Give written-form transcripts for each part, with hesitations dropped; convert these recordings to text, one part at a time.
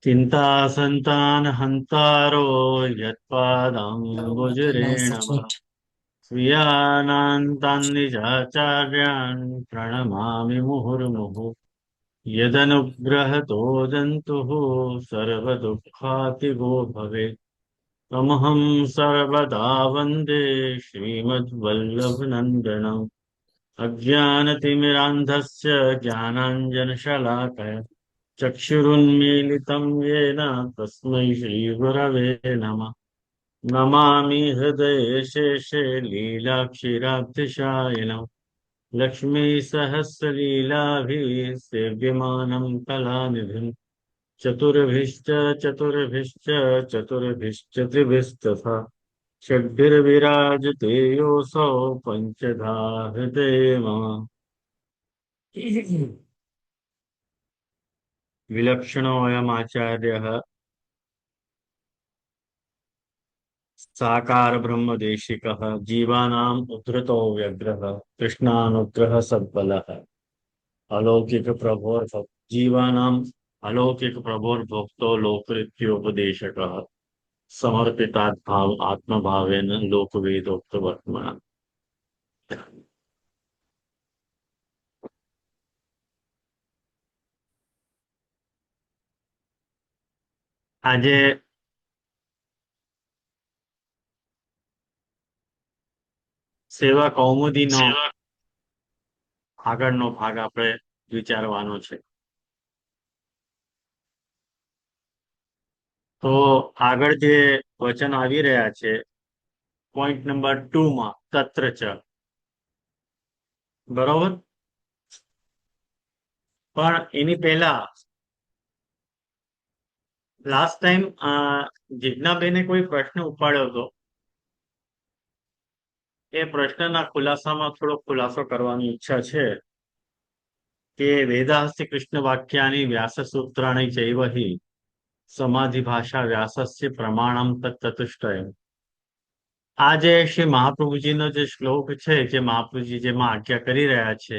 चिंता संतान हंतारो Oh, okay, nice, यत्पादाम्बुजरेण वा Sachit. स्वीयानान्तान् निजाचार्यान् प्रणमामि मुहुर्मुहुः यदनुग्रहतो जन्तुः सर्वदुःखातिगो भवेत् तमहं सर्वदा वन्दे श्रीमद्वल्लभनन्दनम् अज्ञानतिमिरान्धस्य ज्ञानाञ्जनशलाकया चक्षुरुन्मीलितं येन तस्मै श्रीगुरवे नमः। नमामि हृदये शेषे लीलाक्षीराब्धिशायिनम् लक्ष्मीसहस्रलीलाभिः सेव्यमानं कलानिधिम् चतुर्भिश्च चतुर्भिश्च चतुर्भिश्च त्रिभिस्तथा षड्भिर्विराजते योऽसौ पञ्चधा हृदये मम। विलक्षणोऽयमाचार्यः साकार ब्रह्मदेशिकः जीवानाम् उद्धृतो व्यग्रः कृष्णानुग्रह सद्बलः अलौकिक प्रभोर्भक् जीवानाम् अलौकिक प्रभोर्भक्तो लोकरीत्योपदेशकः समर्पितात्भाव आत्मभावेन लोकवेदोक्तवर्त्मना। આજે સેવા કૌમુદીનો આગળનો ભાગ આપણે વિચારવાનો છે. તો આગળ જે વચન આવી રહ્યા છે પોઈન્ટ નંબર 2 માં તત્ર ચ, બરોબર. પણ એની પહેલા લાસ્ટ ટાઈમ જિજ્ઞાબેને કોઈ પ્રશ્ન ઉપાડ્યો હતો. એ પ્રશ્નના ખુલાસામાં થોડો ખુલાસો કરવાની ઈચ્છા છે કે વેદાસ્તિ કૃષ્ણ વાક્યાની વ્યાસ સૂત્રાણી ચૈવ હિ સમાધિ ભાષા વ્યાસસ્ય પ્રમાણમ તત્ચતુષ્ટયમ. આ જે શ્રી મહાપ્રભુજીનો જે શ્લોક છે, જે મહાપ્રભુજી જેમાં આજ્ઞા કરી રહ્યા છે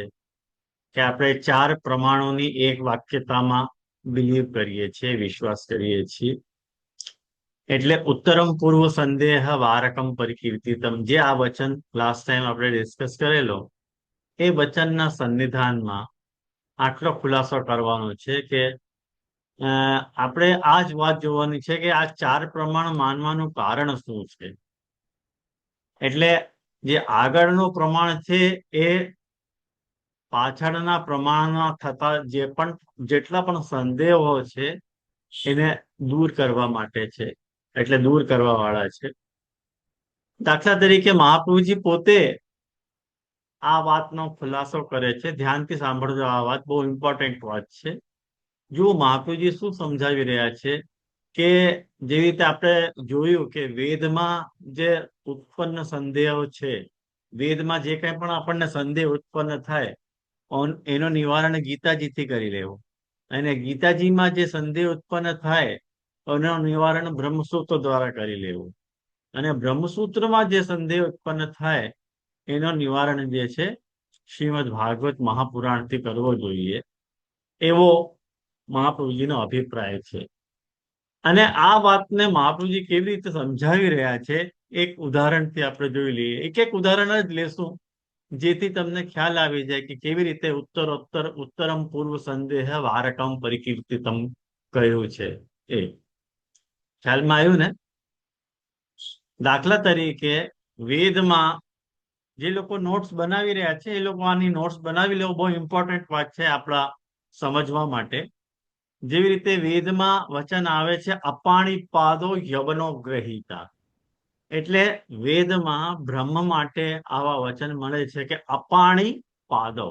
કે આપણે ચાર પ્રમાણોની એક વાક્યતામાં બિલીવ કરીએ છીએ, વિશ્વાસ કરીએ છીએ. એટલે ઉત્તરમ પૂર્વ સંદેહ વારકમ પરિકીર્તિતમ, જે આ વચન લાસ્ટ ટાઈમ આપણે ડિસ્કસ કરેલો, એ વચનના સન્નિધાનમાં આટલો ખુલાસો કરવાનો છે કે આપણે આ જ વાત જોવાની છે કે આ ચાર પ્રમાણ માનવાનું કારણ શું છે. એટલે જે આગળનું પ્રમાણ છે એ પાછળના પ્રમાણમાં થતા જેટલા પણ સંદેહો છે એને દૂર કરવા માટે છે, એટલે દૂર કરવા વાળા છે. દાખલા તરીકે મહાપ્રભુજી પોતે આ વાતનો ખુલાસો કરે છે. ધ્યાનથી સાંભળજો, આ વાત બહુ ઇમ્પોર્ટન્ટ વાત છે. જો મહાપ્રભુજી શું સમજાવી રહ્યા છે કે જેવી રીતે આપણે જોયું કે વેદમાં જે ઉત્પન્ન સંદેહો છે, વેદમાં જે કંઈ પણ આપણને સંદેહ ઉત્પન્ન થાય એનું નિવારણ ગીતાજીથી કરી લેવું, અને ગીતાજીમાં જે સંદેહ ઉત્પન્ન થાય એનું નિવારણ બ્રહ્મસૂત્ર દ્વારા કરી લેવું, અને બ્રહ્મસૂત્રમાં જે સંદેહ ઉત્પન્ન થાય એનો નિવારણ જે છે શ્રીમદ ભાગવત મહાપુરાણથી કરવો જોઈએ, એવો મહાપ્રભુજીનો અભિપ્રાય છે. અને આ વાતને મહાપ્રભુજી કેવી રીતે સમજાવી રહ્યા છે એક ઉદાહરણથી આપણે જોઈ લઈએ. એક એક ઉદાહરણ જ લેશું જેથી તમને ખ્યાલ આવી જાય કે કેવી રીતે ઉત્તરમ પૂર્વ સંદેહ વારકમ પરિકીર્તિતમ કહ્યું છે. એ ખ્યાલમાં આવ્યું ને? દાખલા તરીકે વેદમાં જે લોકો નોટ્સ બનાવી રહ્યા છે એ લોકો આની નોટ્સ બનાવી લેવું બહુ ઇમ્પોર્ટન્ટ વાત છે આપણા સમજવા માટે. જેવી રીતે વેદમાં વચન આવે છે અપાણી પાદો યવનો ગ્રહિતા, એટલે વેદમાં બ્રહ્મ માટે આવા વચન મળે છે કે અપાણી પાદો,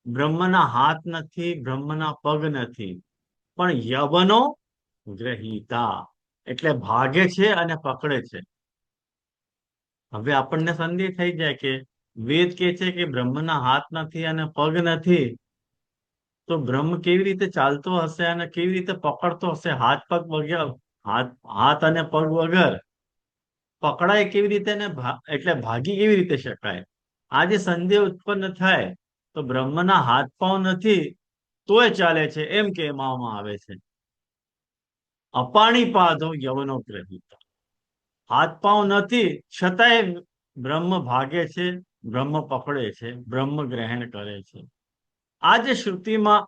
બ્રહ્મના હાથ નથી, બ્રહ્મના પગ નથી, પણ યવનો ગ્રહિતા, એટલે ભાગે છે અને પકડે છે. હવે આપણને સંદેહ થઈ જાય કે વેદ કે છે કે બ્રહ્મના હાથ નથી અને પગ નથી, તો બ્રહ્મ કેવી રીતે ચાલતો હશે અને કેવી રીતે પકડતો હશે? હાથ પગ વગર, હાથ હાથ અને પગ વગર પકડાય કેવી રીતે ને એટલે ભાગી કેવી રીતે શકાય? આ જે સંદેહ ઉત્પન્ન થાય તો બ્રહ્મના હાથ પાવ નથી તોય ચાલે છે એમ કહેવામાં આવે છે. અપાણી પાદો યવનો ગ્રહિતા. હાથ પાવ નથી છતાંય બ્રહ્મ ભાગે છે, બ્રહ્મ પકડે છે, બ્રહ્મ ગ્રહણ કરે છે. આ જે શ્રુતિમાં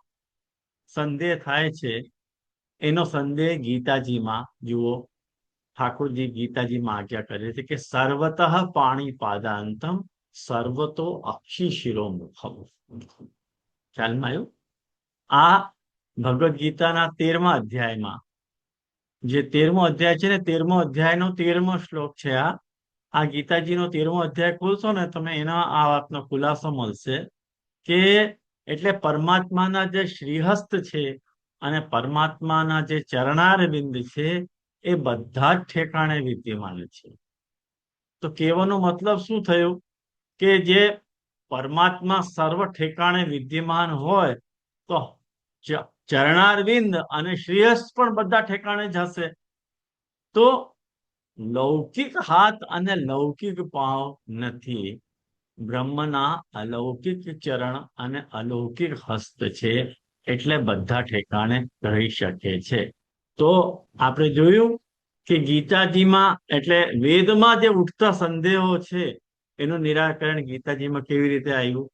સંદેહ થાય છે એનો સંદેહ ગીતાજીમાં જુઓ. ઠાકોરજી ગીતાજીમાં આજ્ઞા કરે છે કે સર્વતઃ પાણી પાદાંતમ સર્વતો અક્ષી શિરોમુખમ. ખ્યાલમાં આવ્યું? આ ભગવદ ગીતાના 13મા અધ્યાયમાં, જે 13મો અધ્યાય છે ને, 13મો અધ્યાયનો 13મો શ્લોક છે. આ ગીતાજીનો 13મો અધ્યાય ખોલશો ને તમે, એના આ વાતનો ખુલાસો મળશે કે એટલે પરમાત્માના જે શ્રીહસ્ત છે અને પરમાત્માના જે ચરણારવિંદ છે એ બધા જ ઠેકાણે વિદ્યમાન છે. તો કહેવાનો મતલબ શું થયું કે જે પરમાત્મા સર્વ ઠેકાણે વિદ્યમાન હોય તો ચરણારવિંદ અને શ્રેયસ પણ બધા ઠેકાણે જ હશે. તો લૌકિક હાથ અને લૌકિક પાવ નથી, બ્રહ્મના અલૌકિક ચરણ અને અલૌકિક હસ્ત છે, એટલે બધા ઠેકાણે રહી શકે છે. તો આપણે જોયું કે ગીતાજીમાં એટલે વેદમાં જે ઉઠતા સંદેહો છે એનું નિરાકરણ ગીતાજીમાં કેવી રીતે આવ્યું.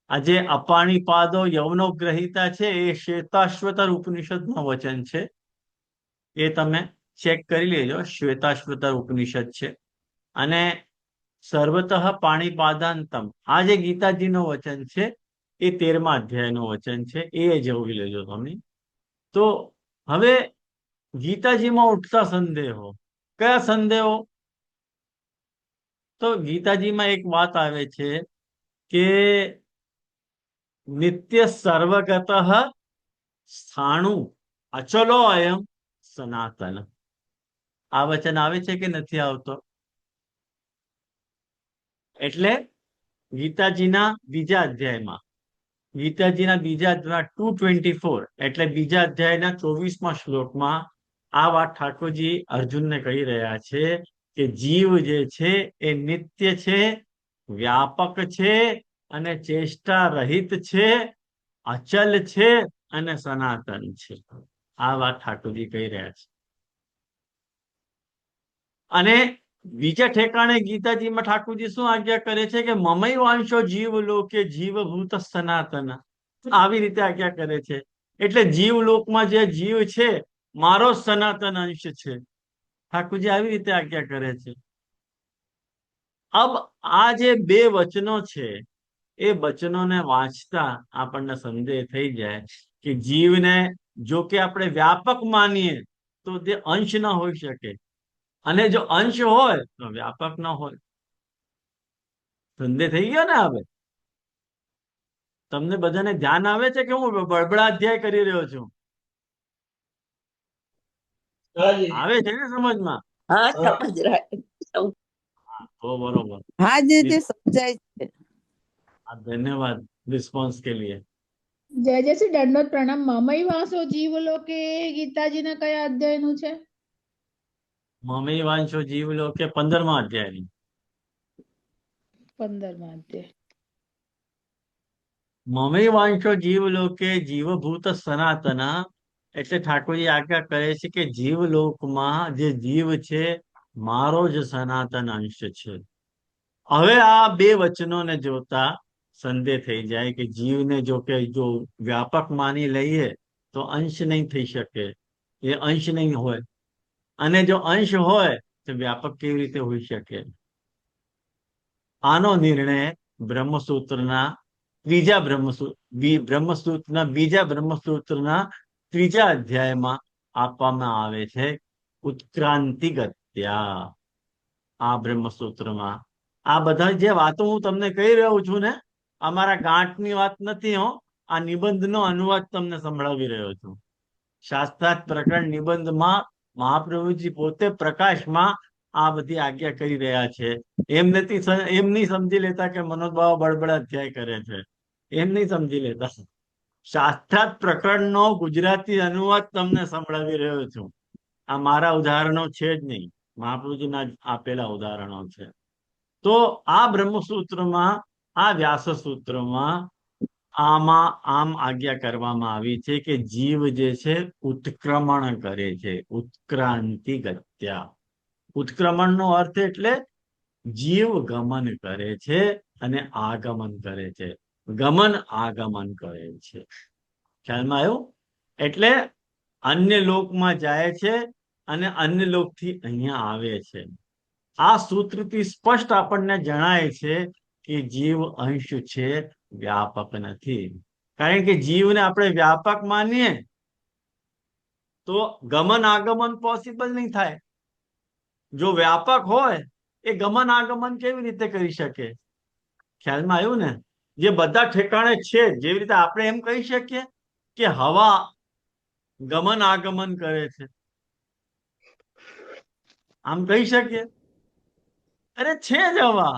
આજે અપાણી પાદો યવનો ગ્રહિતા છે એ શ્વેતાશ્વતર ઉપનિષદનું વચન છે. એ તમે ચેક કરી લેજો, શ્વેતાશ્વતર ઉપનિષદ છે. અને સર્વતઃ પાણી પાદાંતમ આ જે ગીતાજીનું વચન છે એ 13મા અધ્યાયનું વચન છે, એ જોઈ લેજો તમે. તો હવે ગીતાજીમાં ઉઠતા સંદેહો, કયા સંદેહો? તો ગીતાજીમાં એક વાત આવે છે કે નિત્ય સર્વગત સ્થાણુ અચલો અયમ સનાતન. આ વચન આવે છે કે નથી આવતો? એટલે ગીતાજીના બીજા અધ્યાયમાં, ગીતાજીના બીજા અધ્યાય 224 એટલે બીજા અધ્યાયના 24મા શ્લોકમાં આ વાત ઠાકોરજી અર્જુનને કહી રહ્યા છે કે જીવ જે છે એ નિત્ય છે, વ્યાપક છે અને ચેષ્ટા રહિત છે, અચલ છે અને સનાતન છે. આ વાત ઠાકોરજી કહી રહ્યા છે. અને બીજા ઠેકાણે ગીતાજીમાં ઠાકોરજી શું આજ્ઞા કરે છે કે મમય વાંશો જીવ લોકે જીવભૂત સનાતન. આવી રીતે આજ્ઞા કરે છે. એટલે જીવ લોકમાં જે જીવ છે મારો સનાતન અંશ છે. ઠાકોરજી આવી રીતે આજ્ઞા કરે છે. અબ આ જે બે વચનો છે એ વચનોને વાંચતા આપણને સંદેહ થઈ જાય કે જીવને જો કે આપણે વ્યાપક માનીએ તો તે અંશ ન હોઈ શકે, અને જો અંશ હોય તો વ્યાપક ન હોય. સંદેહ થઈ ગયો ને? હવે તમને બધાને ધ્યાન આવે છે કે હું બળબડા અધ્યાય કરી રહ્યો છું? આવે છે ને સમજમાં? હા, સમજ રહ્યા. તો બરોબર. હા, જે સમજાય છે. धन्यवाद रिस्पॉन्स के लिए. જય જય શ્રી દંડોત પ્રણામ. મમય વાંસો જીવલો કે ગીતાજીના કયા અધ્યાયનું છે? મમય વાંશો જીવલો કે 15મા અધ્યાયની 15મા અધ્યાય. મમય વાંશો જીવલો કે જીવભૂત સનાતન. એટલે ઠાકોરજી આજ્ઞા કરે છે કે જીવલોકમાં જે જીવ છે મારો જ સનાતન અંશ છે. હવે આ બે વચનોને જોતા સંદેહ થઈ જાય કે જીવને જો કે જો વ્યાપક માની લઈએ તો અંશ નહીં થઈ શકે, એ અંશ નહીં હોય. અને જો અંશ હોય તો વ્યાપક કેવી રીતે હોઈ શકે? આનો નિર્ણય બ્રહ્મસૂત્રના ત્રીજા બ્રહ્મસૂત્રના બીજા બ્રહ્મસૂત્રના 3જા અધ્યાયમાં આપવામાં આવે છે. ઉત્ક્રાંતિ ગત્યા આ બ્રહ્મસૂત્રમાં આ બધા જે વાતો હું તમને કહી રહ્યો છું ને, અમારા ગાંઠની વાત નથી હો. આ નિબંધનો અનુવાદ તમને સંભળાવી રહ્યો છું. શાસ્ત્રાર્થ પ્રકરણ નિબંધમાં મહાપ્રભુજી પોતે પ્રકાશમાં આ બધી આજ્ઞા કરી રહ્યા છે. એમ નહીં સમજી લેતા કે મનોજ બાબા બળબડ અધ્યાય કરે છે, એમ નહીં સમજી લેતા. શાસ્ત્રાર્થ પ્રકરણનો ગુજરાતી અનુવાદ તમને સંભળાવી રહ્યો છું. આ મારા ઉદાહરણો છે જ નહીં, મહાપ્રભુજીના આપેલા ઉદાહરણો છે. તો આ બ્રહ્મસૂત્રમાં, આ વ્યાસ સૂત્રમાં આમાં આમ આજ્ઞા કરવામાં આવી છે કે જીવ જે છે ઉત્ક્રમણ કરે છે, ઉત્ક્રાંતિ ગત્યા. ઉત્ક્રમણનો અર્થ એટલે જીવ ગમન કરે છે અને આગમન કરે છે. ગમન આગમન કરે છે. ખ્યાલમાં આવ્યું? એટલે અન્ય લોકમાં જાય છે અને અન્ય લોકથી અહીંયા આવે છે. આ સૂત્રથી સ્પષ્ટ આપણને જણાય છે કે જીવ અંશ છે, વ્યાપક નથી. કારણ કે જીવને આપણે વ્યાપક માનીએ તો ગમન આગમન પોસિબલ નહીં થાય. જો વ્યાપક હોય એ ગમન આગમન કેવી રીતે કરી શકે? ખ્યાલમાં આવ્યું ને? જે બધા ઠેકાણે છે, જેવી રીતે આપણે એમ કહી શકીએ કે હવા ગમન આગમન કરે છે, આમ કહી શકીએ? અરે છે જ હવા,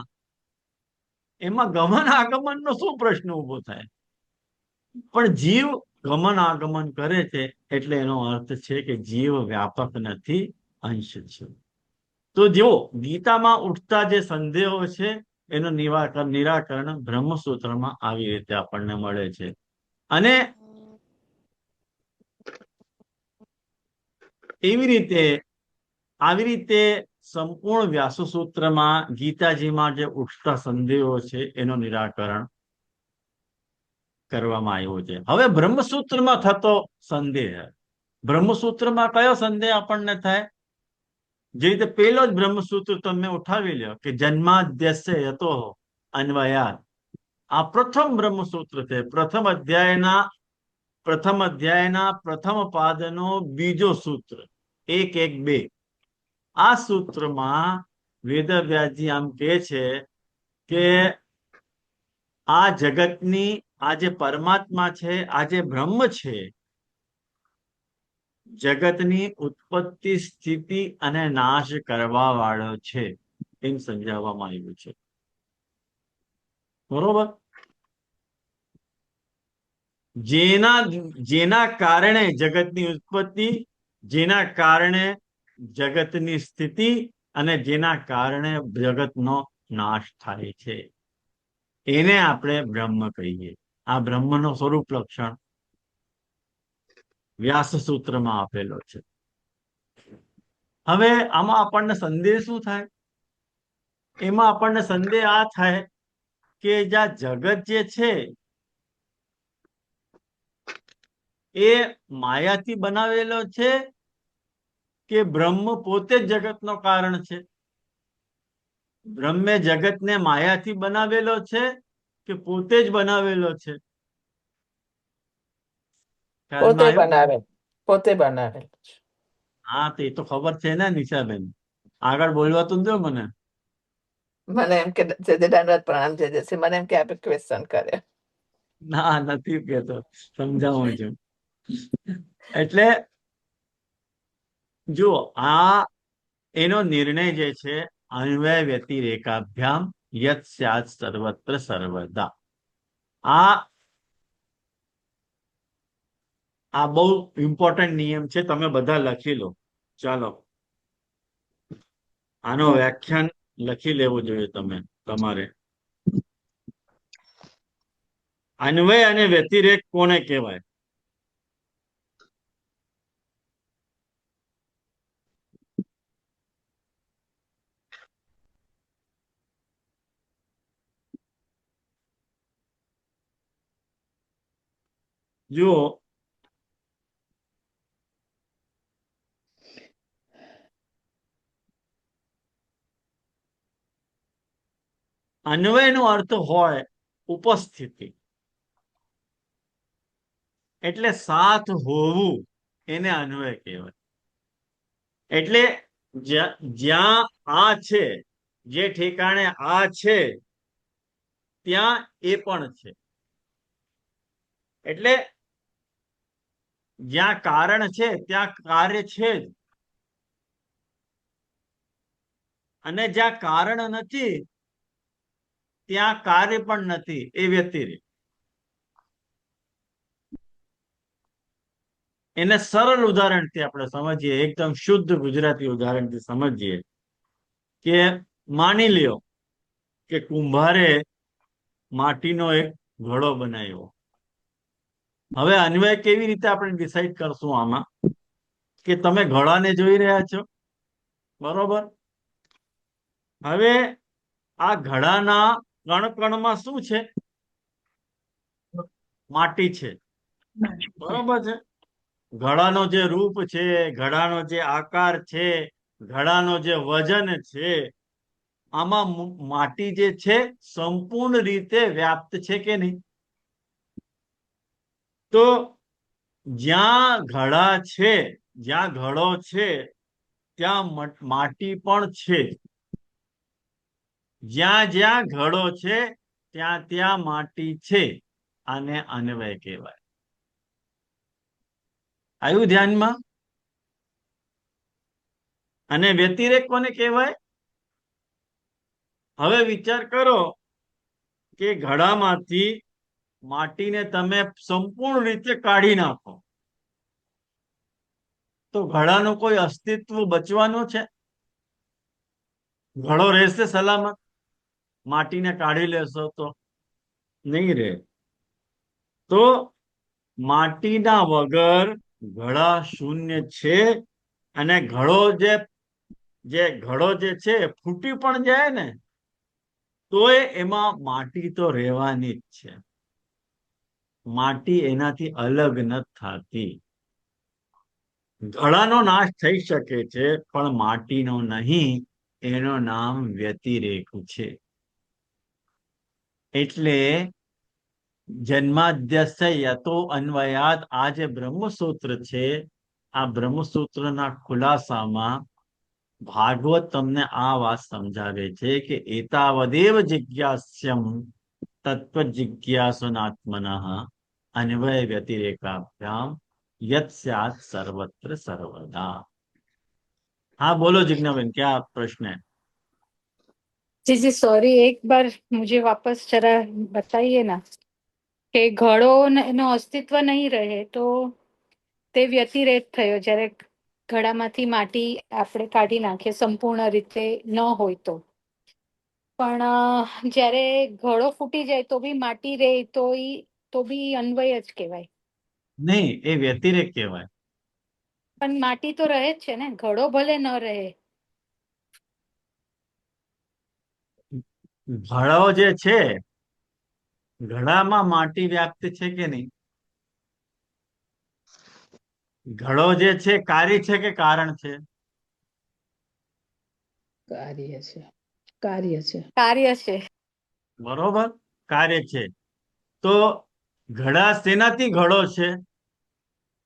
એમાં ગમન આગમન નો શું પ્રશ્ન ઉભો થાય? પણ જીવ ગમન આગમન કરે છે એટલે એનો અર્થ છે કે જીવ વ્યાપક નથી, અંશ છે. તો જો ગીતામાં ઉઠતા જે સંદેહો છે એનું નિરાકરણ બ્રહ્મસૂત્રમાં આવી રીતે આપણને મળે છે. અને આવી રીતે સંપૂર્ણ વ્યાસસૂત્રમાં ગીતાજીમાં જે ઉઠતા સંદેહો છે એનું નિરાકરણ કરવામાં આવ્યું છે. હવે બ્રહ્મસૂત્રમાં થતો સંદેહ, બ્રહ્મસૂત્રમાં કયો સંદેહ આપણને થાય? જે રીતે પેલો જ બ્રહ્મસૂત્ર તમે ઉઠાવી લ્યો કે જન્માદ્યસ્ય યતો અન્વયાત. આ પ્રથમ બ્રહ્મસૂત્ર છે. પ્રથમ અધ્યાયના પ્રથમ પાદનો બીજો સૂત્ર 1.1.2. આ સૂત્રમાં વેદવ્યાસજી આમ કહે છે કે આ જગતની આ જે પરમાત્મા છે, આ જે બ્રહ્મ છે, જગતની ઉત્પત્તિ, સ્થિતિ અને નાશ કરવા વાળો છે, એમ સમજાવવામાં આવ્યું છે. બરોબર? જેના કારણે જગતની ઉત્પત્તિ, જેના કારણે જગતની સ્થિતિ અને જેના કારણે જગતનો નાશ થાય છે, એને આપણે બ્રહ્મ કહીએ. આ બ્રહ્મનો સ્વરૂપ લક્ષણ વ્યાસ સૂત્રમાં આપેલો છે. હવે આમાં આપણને સંદેહ શું થાય? એમાં આપણને સંદેહ આ થાય કે જગત જે છે એ માયાથી બનાવેલો છે કે બ્રહ્મ પોતે જ જગતનો કારણ છે? બ્રહ્મે જગતને માયાથી બનાવેલો છે કે પોતે જ બનાવેલો છે? પોતે બનાવે, પોતે બનાવેલ છે. હા, તો એ તો ખબર છે ને નિશાબેન. આગળ બોલવા તો દો મને. મને એમ કે જે દંડવત પ્રણામ જે છે, મને એમ કે આપે ક્વેશ્ચન કરે. ના, નથી કેતો, સમજાવું છું. એટલે જો આ એનો નિર્ણય જે છે અન્વય વ્યતિરેકાભ્યામ યત સ્યાત સર્વત્ર સર્વદા. આ બહુ ઇમ્પોર્ટન્ટ નિયમ છે, તમે બધા લખી લો. ચાલો, આનો વ્યાખ્યાન લખી લેવું જોઈએ તમારે. અન્વય અને વ્યતિરેક કોને કહેવાય? જુઓ, અન્વયનો અર્થ હોય ઉપસ્થિતિ, એટલે સાથ હોવું, એને અન્વય કહેવાય. એટલે જ્યાં આ છે, જે ઠેકાણે આ છે ત્યાં એ પણ છે. એટલે જ્યાં કારણ છે ત્યાં કાર્ય છે જ, અને જ્યાં કારણ નથી ત્યાં કાર્ય પણ નથી, એ વ્યતિરેક. એને સરળ ઉદાહરણથી આપણે સમજીએ, એકદમ શુદ્ધ ગુજરાતી ઉદાહરણથી સમજીએ કે માની લ્યો કે કુંભારે માટીનો એક ઘડો બનાવ્યો, હવે અન્વય કેવી રીતે આપણે ડિસાઈડ કરશું આમાં કે તમે ઘડાને જોઈ રહ્યા છો, બરોબર? હવે આ ઘડાના કણ કણમાં શું છે? માટી છે, બરોબર છે. ઘડાનો જે રૂપ છે, ઘડાનો જે આકાર છે, ઘડાનો જે વજન છે, આમાં માટી જે છે સંપૂર્ણ રીતે વ્યાપ્ત છે કે નહીં? તો જ્યાં ઘડા છે, જ્યાં ઘડો છે, ત્યાં માટી પણ છે. જ્યાં જ્યાં ઘડો છે ત્યાં ત્યાં માટી છે. આને અન્વય કહેવાય. આવ્યું ધ્યાનમાં? અને વ્યતિરેક કોને કહેવાય? હવે વિચાર કરો કે ઘડામાંથી માટીને તમે સંપૂર્ણ રીતે કાઢી નાખો તો ઘડાનું કોઈ અસ્તિત્વ બચવાનું છે? ઘડો રહેશે સલામત? માટીને કાઢી લેશો તો નહીં રહે. તો માટીના વગર ઘડા શૂન્ય છે. અને ઘડો જે છે ફૂટી પણ જાય ને તોય એમાં માટી તો રહેવાની જ છે. માટી એનાથી અલગ નથી થતી. ઘડાનો નાશ થઈ શકે છે પણ માટીનો નહીં. એનું નામ વ્યતિરેક છે. એટલે જન્માદ્યસ્ય યતો અન્વયાત આ જે બ્રહ્મસૂત્ર છે, આ બ્રહ્મસૂત્રના ખુલાસામાં ભાગવત તમને આ વાત સમજાવે છે કે એતાવદેવ જિજ્ઞાસ્યમ તત્વ જિજ્ઞાસુનાત્મનઃ અન્વય વ્યતિરેકાભ્યામ યત સ્યાત સર્વત્ર સર્વદા. हाँ बोलो जिज्ञाबेन, क्या प्रश्न है? जी जी सॉरी, एक बार मुझे वापस जरा बताइए ना કે ઘડો નો અસ્તિત્વ નહીં રહે તો તે વ્યતિરેક થયો જ્યારે ઘડામાંથી માટી આપણે કાઢી નાખીએ સંપૂર્ણ રીતે ન હોય તો. પણ જ્યારે ઘડો ફૂટી જાય તો બી માટી રહે તો બી અન્વય જ કહેવાય. નહીં, એ વ્યતિરેક કહેવાય. પણ માટી તો રહે જ છે ને, ઘડો ભલે ન રહે. ઘડો જે છે, ઘડામાં માટી વ્યાપ્ત છે કે નહીં? ઘડો જે છે કાર્ય છે કે કારણ છે? કાર્ય છે, કાર્ય છે. કાર્ય છે. બરોબર, કાર્ય છે. તો ઘડા શેનાથી ઘડો છે?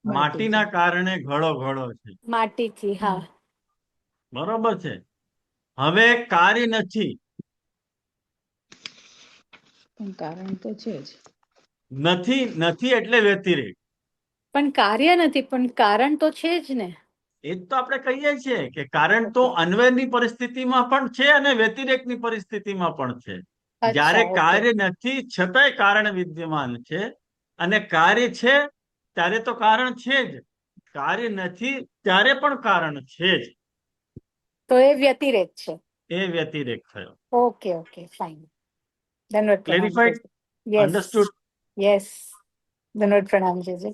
માટીના કારણે ઘડો છે. માટીથી, હા. બરોબર છે. હવે કાર્ય નથી. પણ કારણ તો છે જ. નથી એટલે વ્યતિરેક. પણ કાર્ય નથી, પણ કારણ તો છે જ ને. એ જ તો આપણે કહીએ છીએ કે કારણ તો અન્વયની પરિસ્થિતિમાં પણ છે અને વ્યતિરેકની પરિસ્થિતિમાં પણ છે. જ્યારે કાર્ય નથી છતાંય કારણ વિદ્યમાન છે, અને કાર્ય છે ત્યારે તો કારણ છે જ. કાર્ય નથી ત્યારે પણ કારણ છે જ. તો એ વ્યતિરેક છે. એ વ્યતિરેક થયો. Okay okay fine. ધન્યવાદ. ક્લેરિફાઈડ? અન્ડરસ્ટુડ? યસ. ધન્યવાદ પ્રણામ છે.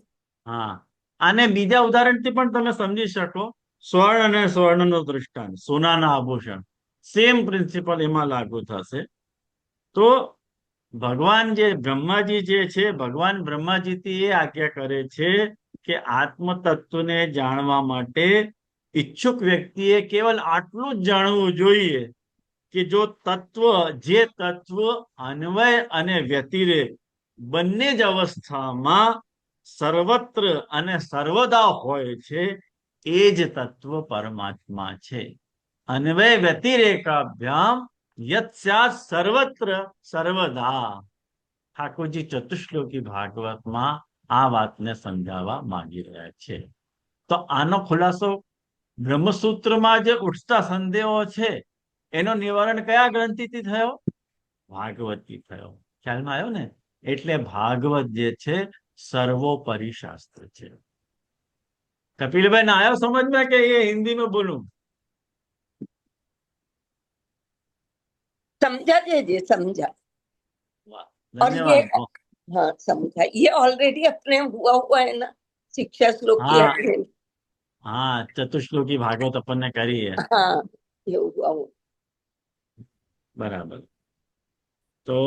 હા, આને બીજા ઉદાહરણથી પણ તમે સમજી શકો. સ્વર્ણ અને સ્વર્ણનો દૃષ્ટાંત, સોનાના આભૂષણ, સેમ પ્રિન્સિપલ એમાં લાગુ થશે. તો ભગવાન જે બ્રહ્માજી જે છે, ભગવાન બ્રહ્માજીથી એ આજ્ઞા કરે છે કે આત્મ તત્વને જાણવા માટે ઈચ્છુક વ્યક્તિએ કેવલ આટલું જ જાણવું જોઈએ કે જે તત્વ અન્વય અને વ્યતિરેક બંને જ અવસ્થામાં સર્વત્ર અને સર્વદા હોય છે, એ જ તત્વ પરમાત્મા છે. અન્વય વ્યતિરેકાભ્યામ યત સ્યાત સર્વત્ર સર્વદા. ઠાકોરજી ચતુશ્લોકી ભાગવતમાં આ વાતને સમજાવવા માંગી રહ્યા છે. તો આનો ખુલાસો બ્રહ્મસૂત્રમાં જે ઉઠતા સંદેહો છે એનો નિવારણ કયા ગ્રંથિથી થયો? ભાગવતથી થયો. ખ્યાલમાં આવ્યો ને? એટલે ભાગવત જે છે સર્વોપરી શાસ્ત્ર છે. कपिलभाई आया समझ में कि ये हिंदी में बोलूं? समझा जी, समझा। और ये धन्यवाद. हाँ समझा, ये ऑलरेडी अपने हुआ हुआ है ना, शिक्षा श्लोक की हाँ है। હા, ચતુશ્લોકી ભાગવત આપણને કરી છે. हाँ ये हुआ हुआ। બરાબર. તો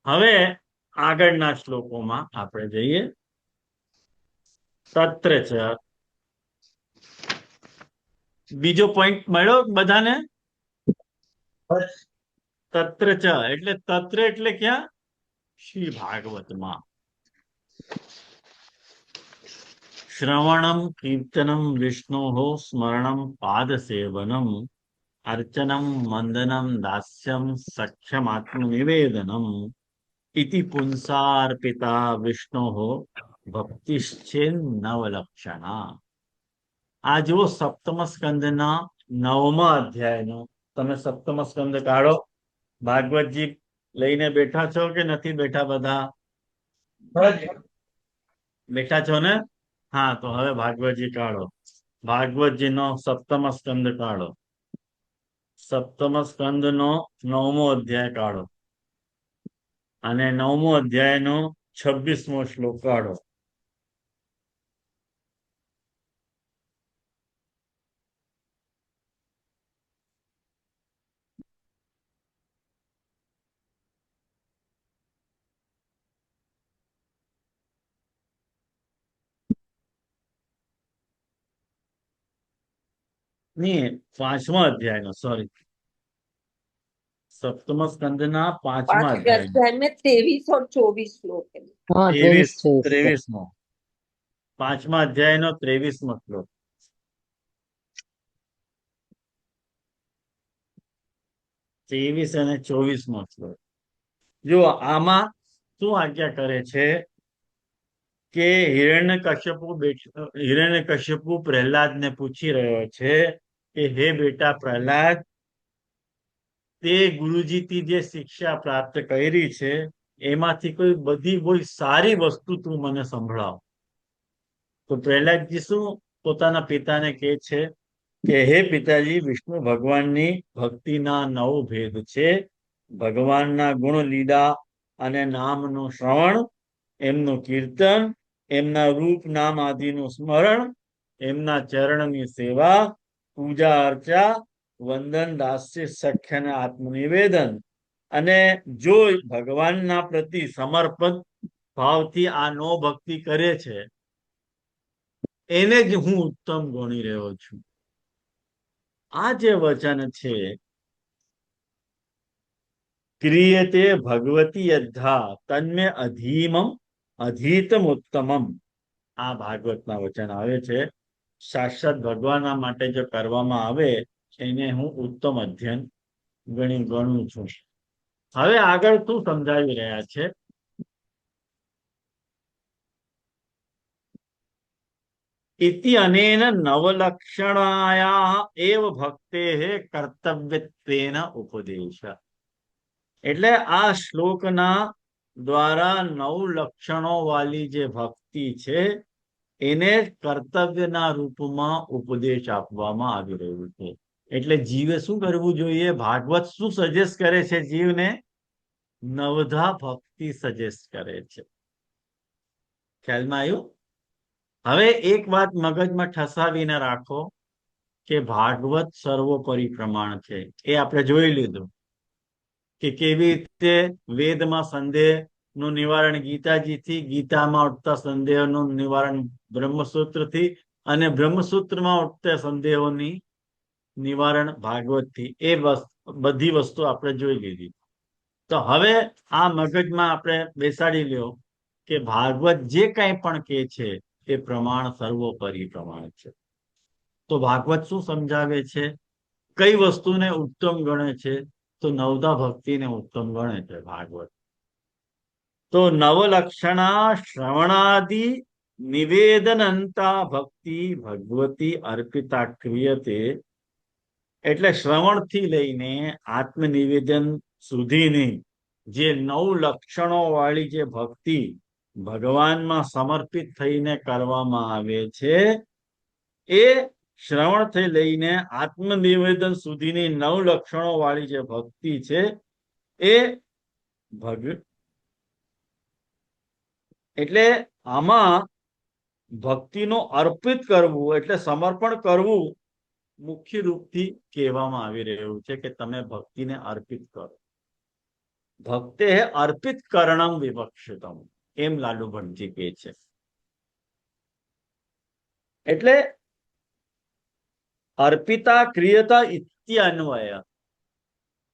હવે આગળના શ્લોકોમાં આપણે જઈએ. તત્ર ચ, બીજો પોઈન્ટ મળ્યો બધાને? તત્ર ચ એટલે તત્ર એટલે ક્યાં? શ્રી ભાગવતમાં. શ્રવણમ કીર્તનમ વિષ્ણોઃ સ્મરણમ પાદ સેવનમ અર્ચનમ વંદનમ દાસ્યમ સખ્યમાત્મનિવેદનમ ઇતિ પુંસાર્પિતા વિષ્ણોઃ ભક્તિશ્ચેન નવલક્ષણા. આ જુઓ સપ્તમ સ્કંદના 9મા અધ્યાયનો. તમે સપ્તમ સ્કંદ કાઢો. ભાગવતજી લઈને બેઠા છો કે નથી બેઠા? બધા બેઠા છો ને? હા, તો હવે ભાગવતજી કાઢો. ભાગવતજીનો સપ્તમ સ્કંદ કાઢો. સપ્તમ સ્કંદનો 9મો અધ્યાય કાઢો અને 9મો અધ્યાયનો 26મો શ્લોક કાઢો. નહીં, 5મા અધ્યાયનો, સોરી. સપ્તમ સ્કંદના 5મા 5वें અધ્યાયનો अध्याय में 23 और 24 श्लोक है। हाँ 23 23 23મો. 5મા અધ્યાયનો 23મો શ્લોક. 23 અને 24મો શ્લોક. જો આમાં શું આજ્ઞા કરે છે કે હિરણ્યકશ્યપુ પ્રહલાદને પૂછી રહ્યો છે કે હે બેટા પ્રહલાદ, તે ગુરુજીથી જે શિક્ષા પ્રાપ્ત કરી છે એમાંથી કોઈ સારી વસ્તુ તું મને સંભળાવ. તો પ્રહલાદજી શું પોતાના પિતાને કહે છે કે હે પિતાજી, વિષ્ણુ ભગવાનની ભક્તિના 9 ભેદ છે. ભગવાનના ગુણ લીલા અને નામનું શ્રવણ, એમનું કીર્તન, એમના રૂપ નામ આદિનું સ્મરણ, એમના ચરણની સેવા, પૂજા અર્ચા, વંદન, દાસ્ય, સખ્ય અને આત્મનિવેદન. અને જો ભગવાનના પ્રતિ સમર્પણ ભાવથી આ 9 ભક્તિ કરે છે એને જ હું ઉત્તમ ગણી રહ્યો છું. આ જે વચન છે, ક્રિયતે ભગવતી યદ્ધા તન્મે અધીમમ અધીતમ ઉત્તમમ. આ ભાગવતના વચન આવે છે. સાક્ષાત ભગવાનના માટે જો કરવામાં આવે એને હું ઉત્તમ અધ્યયન ગણું છું. હવે આગળ શું સમજાવી રહ્યા છે? ઇતિ અનેન નવલક્ષણાયા એવ ભક્તેઃ કર્તવ્યત્વેન ઉપદેશ. એટલે આ શ્લોકના દ્વારા 9 લક્ષણો વાળી જે ભક્તિ છે એને કર્તવ્યના રૂપમાં ઉપદેશ આપવામાં આવી રહ્યું છે. એટલે જીવે શું કરવું જોઈએ? ભાગવત શું સજેસ્ટ કરે છે જીવને? નવધા ભક્તિ સજેસ્ટ કરે છે. ખ્યાલમાં આવ્યું? હવે એક વાત મગજમાં ઠસાવીને રાખો કે ભાગવત સર્વોપરી પ્રમાણ છે. એ આપણે જોઈ લીધું કે કેવી રીતે વેદમાં સંદેહનું નિવારણ ગીતાજીથી, ગીતામાં ઉઠતા સંદેહોનું નિવારણ બ્રહ્મસૂત્રથી અને બ્રહ્મસૂત્રમાં ઉઠતા સંદેહોની નિવારણ ભાગવતથી. એ બધી વસ્તુ આપણે જોઈ લીધી. તો હવે આ મગજમાં આપણે બેસાડી લ્યો કે ભાગવત જે કંઈ પણ કહે છે એ પ્રમાણ સર્વોપરી પ્રમાણ છે. તો ભાગવત શું સમજાવે છે? કઈ વસ્તુને ઉત્તમ ગણે છે? તો નવધા ભક્તિને ઉત્તમ ગણે છે ભાગવત. તો નવલક્ષણા શ્રવણાદિ નિવેદનંતા ભક્તિ ભગવતી અર્પિતા ક્રિયતે. એટલે શ્રવણથી લઈને આત્મનિવેદન સુધીની જે 9 લક્ષણો વાળી જે ભક્તિ ભગવાનમાં સમર્પિત થઈને કરવામાં આવે છે એ શ્રવણથી લઈને આત્મનિવેદન સુધીની 9 લક્ષણો વાળી જે ભક્તિ છે એ એટલે આમાં ભક્તિનો અર્પિત કરવું એટલે સમર્પણ કરવું મુખ્ય રૂપથી કહેવામાં આવી રહ્યું છે કે તમે ભક્તિને અર્પિત કરો. ભક્તે અર્પિત કરણમ વિવક્ષિતમ, એમ લાલુ ભટ્ટજી કહે છે. એટલે અર્પિતા ક્રિયતા ઇત્યન્વય,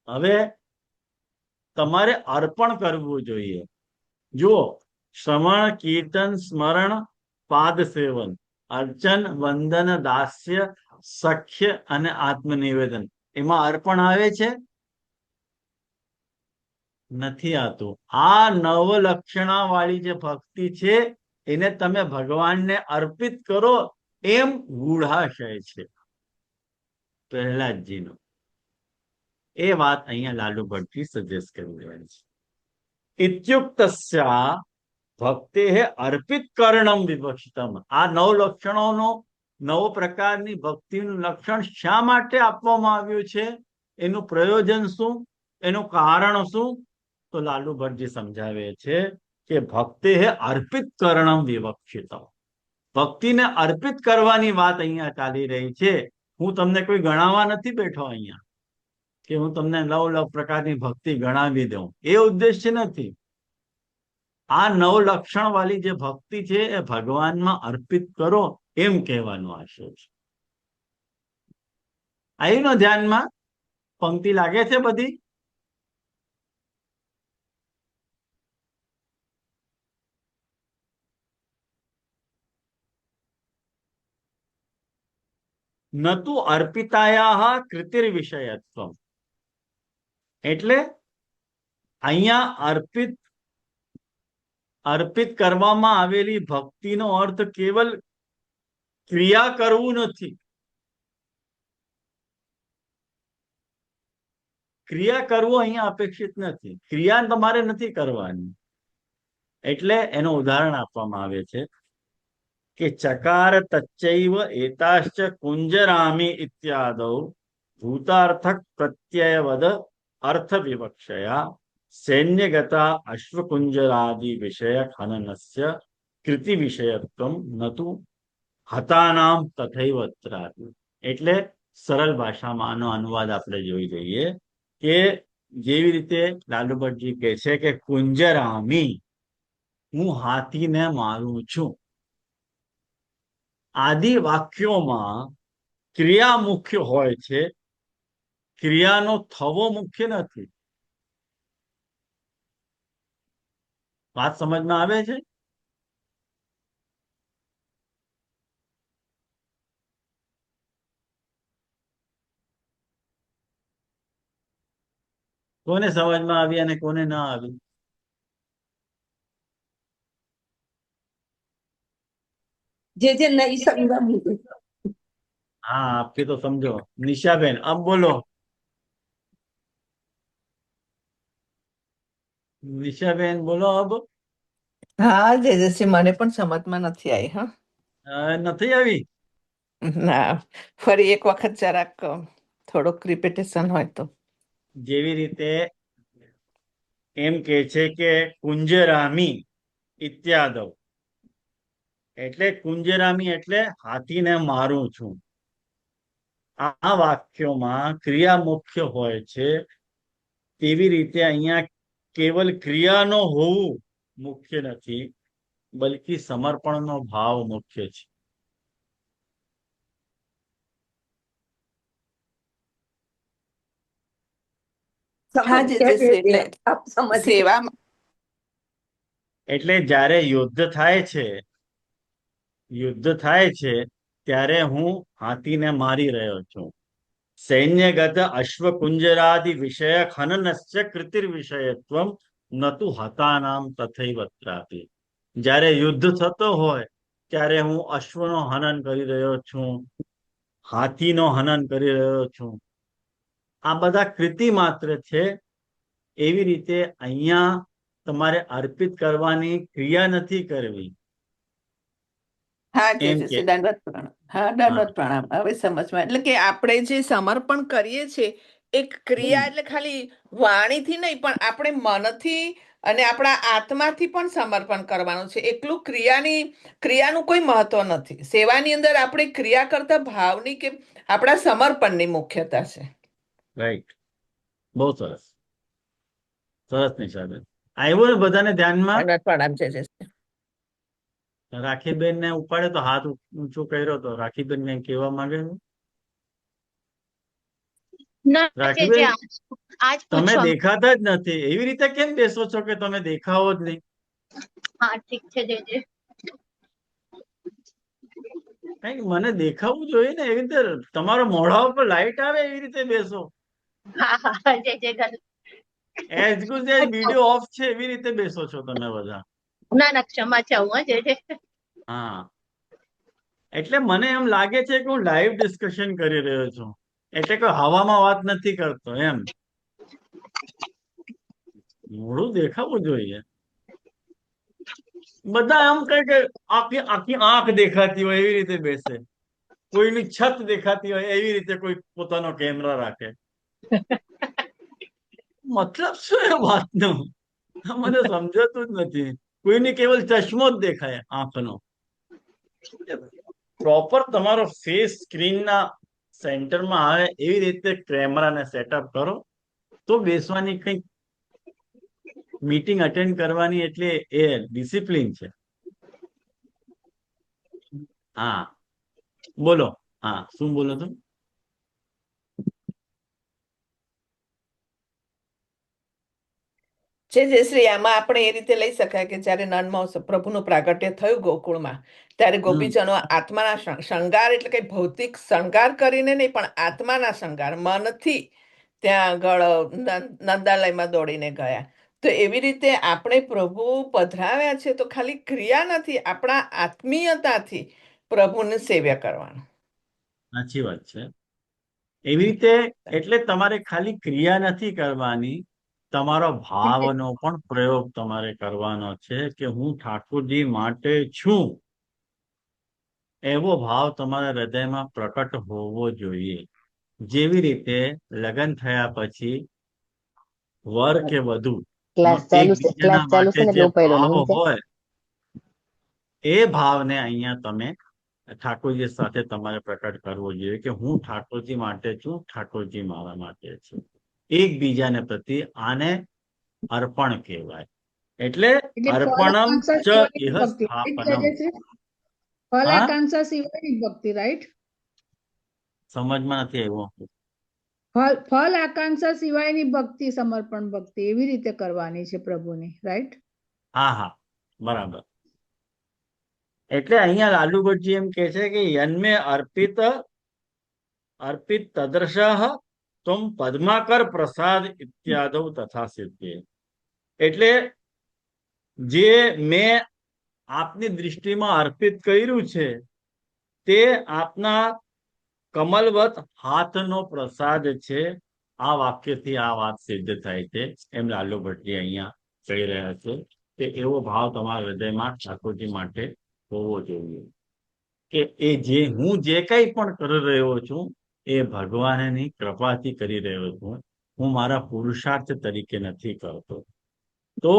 હવે તમારે અર્પણ કરવું જોઈએ. જુઓ, શ્રવણ, કીર્તન, સ્મરણ, પાદ સેવન, અર્ચન, વંદન, દાસ્ય, સખ્ય અને આત્મનિવેદન, એમાં અર્પણ આવે છે? નથી આવતું. આ નવ લક્ષણા વાળી જે ભક્તિ છે એને તમે ભગવાનને અર્પિત કરો, એમ ગૂઢાશય છે પ્રહલાદજીનો. એ વાત અહીંયા લાલુ ભટ્ટજી સજેસ્ટ કરી રહ્યા છે. ઇત્યુક્તસ્યા ભક્તે અર્પિત કરણમ વિવક્ષિતમ. આ નવ લક્ષણોનો, નવ પ્રકારની ભક્તિનું લક્ષણ શા માટે આપવામાં આવ્યું છે, એનું પ્રયોજન શું, એનું કારણ શું, તો લાલુ ભટ્ટજી સમજાવે છે કે ભક્તે અર્પિત કરણમ વિવક્ષિતમ. ભક્તિને અર્પિત કરવાની વાત અહીંયા ચાલી રહી છે. હું તમને કોઈ ગણાવવા નથી બેઠો અહીંયા કે હું તમને નવ પ્રકારની ભક્તિ ગણાવી દઉં, એ ઉદ્દેશ્ય નથી. આ નવ લક્ષણ વાળી જે ભક્તિ છે એ ભગવાનમાં અર્પિત કરો, એમ કહેવાનો આશય છે. આવીનો ધ્યાનમાં પંક્તિ લાગે છે બધી? નતુ અર્પિતાયા કૃતિર વિષયત્વમ, એટલે અહીંયા અર્પિત કરવામાં આવેલી ભક્તિનો અર્થ કેવલ ક્રિયા કરવું નથી. ક્રિયા કરવું અહીંયા અપેક્ષિત નથી, ક્રિયા તમારે નથી કરવાની. એટલે એનું ઉદાહરણ આપવામાં આવે છે કે ચકાર તચ્ચૈવ એતાશ્ચ કુંજરામી ઇત્યાદૌ ભૂતાર્થક પ્રત્યયવદ અર્થ વિવક્ષયા સૈન્યગતા અશ્વકુંજરાદિ વિષય ખનનસ્ય કૃતિ વિષયત્વમ નતુ હતાનામ તથૈવત્રાદિ. એટલે સરળ ભાષામાં આનો અનુવાદ આપણે જોઈ લઈએ કે જેવી રીતે લાલુ ભટ્ટજી કહે છે કે કુંજરામી, હું હાથીને મારું છું. આદિ વાક્યોમાં ક્રિયા મુખ્ય હોય છે, ક્રિયાનો થવો મુખ્ય નથી. વાત સમજમાં આવે છે? કોને સમજમાં આવી અને કોને ના આવી? જે નહીં સમજાવું. हाँ, आपके तो समझो. निशा बेन, अब बोलो. निशा बेन बोलो अब. હા જેજસી, મને પણ સમજમાં નથી આવી. હા, નથી આવી? ના, ફરી એક વખત જરાક થોડુંક રિપીટેશન હોય તો. જેવી રીતે એમ કે છે કે કુંજરામી ઇત્યાદવ, એટલે કુંજરામી એટલે હાથીને મારું છું. આ વાક્યોમાં ક્રિયા મુખ્ય હોય છે, તેવી રીતે અહીંયા કેવલ ક્રિયાનો હોવું મુખ્ય નથી, બલકી સમર્પણનો ભાવ મુખ્ય છે. હા જેજસી, એટલે આપ સમજ સેવામાં એટલે જ્યારે યુદ્ધ થાય છે ત્યારે હું હાથીને મારી રહ્યો છું. સૈન્યગત અશ્વકુંજરાદિ વિષય ખનનસ્ય કૃતિર વિષયત્વમ નતુ હતાનામ તથૈવત્રાપી. જ્યારે યુદ્ધ થતો હોય ત્યારે હું અશ્વનો હનન કરી રહ્યો છું, હાથીનો હનન કરી રહ્યો છું. આ બધા કૃતિ માત્ર છે. એવી રીતે અહીંયા તમારે અર્પિત કરવાની ક્રિયા નથી કરવી. હા એમ જેજસી, કે દંડવત પ્રણામ. હા, દંડવત પ્રણામ. હવે સમજમાં, એટલે કે આપણે જે સમર્પણ કરીએ છીએ એક ક્રિયા, એટલે ખાલી વાણીથી નહીં પણ આપણે મનથી અને આપણા આત્માથી પણ સમર્પણ કરવાનું છે. એકલું ક્રિયાનું કોઈ મહત્વ નથી. સેવાની અંદર આપણી ક્રિયા કરતા ભાવની કે આપણા સમર્પણની મુખ્યતા છે. રાઈટ, બહુ સરસ, સરસ નિશાબેન. આવ્યું ને બધાને ધ્યાનમાં? દંડવત પ્રણામ. જય જય શ્રી. રાખીબેન ને ઉપાડે તો હાથ ઊંચો કર્યો તો રાખીબેન કઈ કહેવા માંગે છે? ના જે રાખીબેન, આજ તમે પૂછવા. દેખાતા જ નથી, એવી રીતે કેમ બેસો છો કે તમે દેખાવો જ નહીં? હા ઠીક છે જે જે. કઈક મને દેખાવું જોઈએ ને, એવી રીતે તમારો મોઢા ઉપર લાઈટ આવે એવી રીતે બેસો. હા હા જે જે ગલ. As good as video of છે એવી રીતે બેસો છો તમે બધા. ના ના ક્ષમા ચાહું હા જે જે. હા, એટલે મને એમ લાગે છે કે હું લાઈવ ડિસ્કશન કરી રહ્યો છું, એટલે કે હવામાં વાત નથી કરતો એમ. મોઢું દેખાવું જોઈએ. બધા આમ કહે કે આખી આખી આંખ દેખાતી હોય એવી રીતે બેસે, કોઈની છત દેખાતી હોય એવી રીતે કોઈ પોતાનો કેમેરા રાખે. મતલબ શું એ વાતનો મને સમજાતું જ નથી. કોઈની કેવલ ચશ્મો જ દેખાય આંખનો. પ્રોપર તમારો ફેસ સ્ક્રીનના સેન્ટરમાં આવે એવી રીતે કેમેરાને સેટઅપ કરો તો બેસવાની કંઈક મીટિંગ અટેન્ડ કરવાની એટલે એ ડિસિપ્લિન છે. હા બોલો. હા, શું બોલો છો? જે જે શ્રી. આમાં આપણે એ રીતે લઈ શકાય કે જ્યારે નનમાં પ્રભુનું પ્રાગટ્ય થયું ગોકુળમાં, ત્યારે ગોપીજનો આત્માના શણગાર એટલે કઈ ભૌતિક શણગાર કરીને નહીં, પણ આત્માના શણગાર મનથી ત્યાં આગળ નંદાલયમાં દોડીને ગયા. તો એવી રીતે આપણે પ્રભુ પધરાવ્યા છે તો ખાલી ક્રિયા નથી, આપણા આત્મીયતાથી પ્રભુને સેવ્ય કરવાનું. સાચી વાત છે. એવી રીતે એટલે તમારે ખાલી ક્રિયા નથી કરવાની, તમારો ભાવનો પણ પ્રયોગ તમારે કરવાનો છે કે હું ઠાકોરજી માટે છું, એવો ભાવ તમારા હૃદયમાં પ્રકટ હોવો જોઈએ. જેવી રીતે લગ્ન થયા પછી વર કે વધુ એકબીજાના માટે જે ભાવ હોય એ ભાવને અહીંયા તમે ઠાકોરજી સાથે તમારે પ્રકટ કરવો જોઈએ કે હું ઠાકોરજી માટે છું, ઠાકોરજી મારા માટે છે. એકબીજાને પ્રતિ આને અર્પણ કહેવાય. એટલે અર્પણમ ફલાકાંક્ષા ચ સિવાયની ઇહ ભક્તિ, right, સ્થાપનમ. જયશ્રી? હા, ફલાકાંક્ષા સિવાયની ભક્તિ, રાઈટ? સમજમાં નથી આવ્યું. ફલ આકાંક્ષા સિવાયની ભક્તિ, સમર્પણ ભક્તિ એવી રીતે કરવાની છે પ્રભુની, રાઈટ? હા હા, બરાબર. એટલે અહીંયા લાલુ ભટ્ટજી એમ કે છે કે યન્મે અર્પિત તદર્શઃ ત્વમ પદ્માકર પ્રસાદ ઇત્યાદૌ તથા સિદ્ધે. એટલે જે મેં આપની દૃષ્ટિમાં અર્પિત કર્યું છે તે આપના કમલવત હાથનો પ્રસાદ છે. આ વાક્યથી આ વાત સિદ્ધ થાય છે એમ લાલુ ભટ્ટજી અહીંયા કહી રહ્યા છે કે એવો ભાવ તમારા હૃદયમાં ઠાકોરજી માટે હોવો જોઈએ કે હું જે કંઈ પણ કરી રહ્યો છું એ ભગવાનની કૃપાથી કરી રહ્યો છું, હું મારા પુરુષાર્થ તરીકે નથી કરતો. તો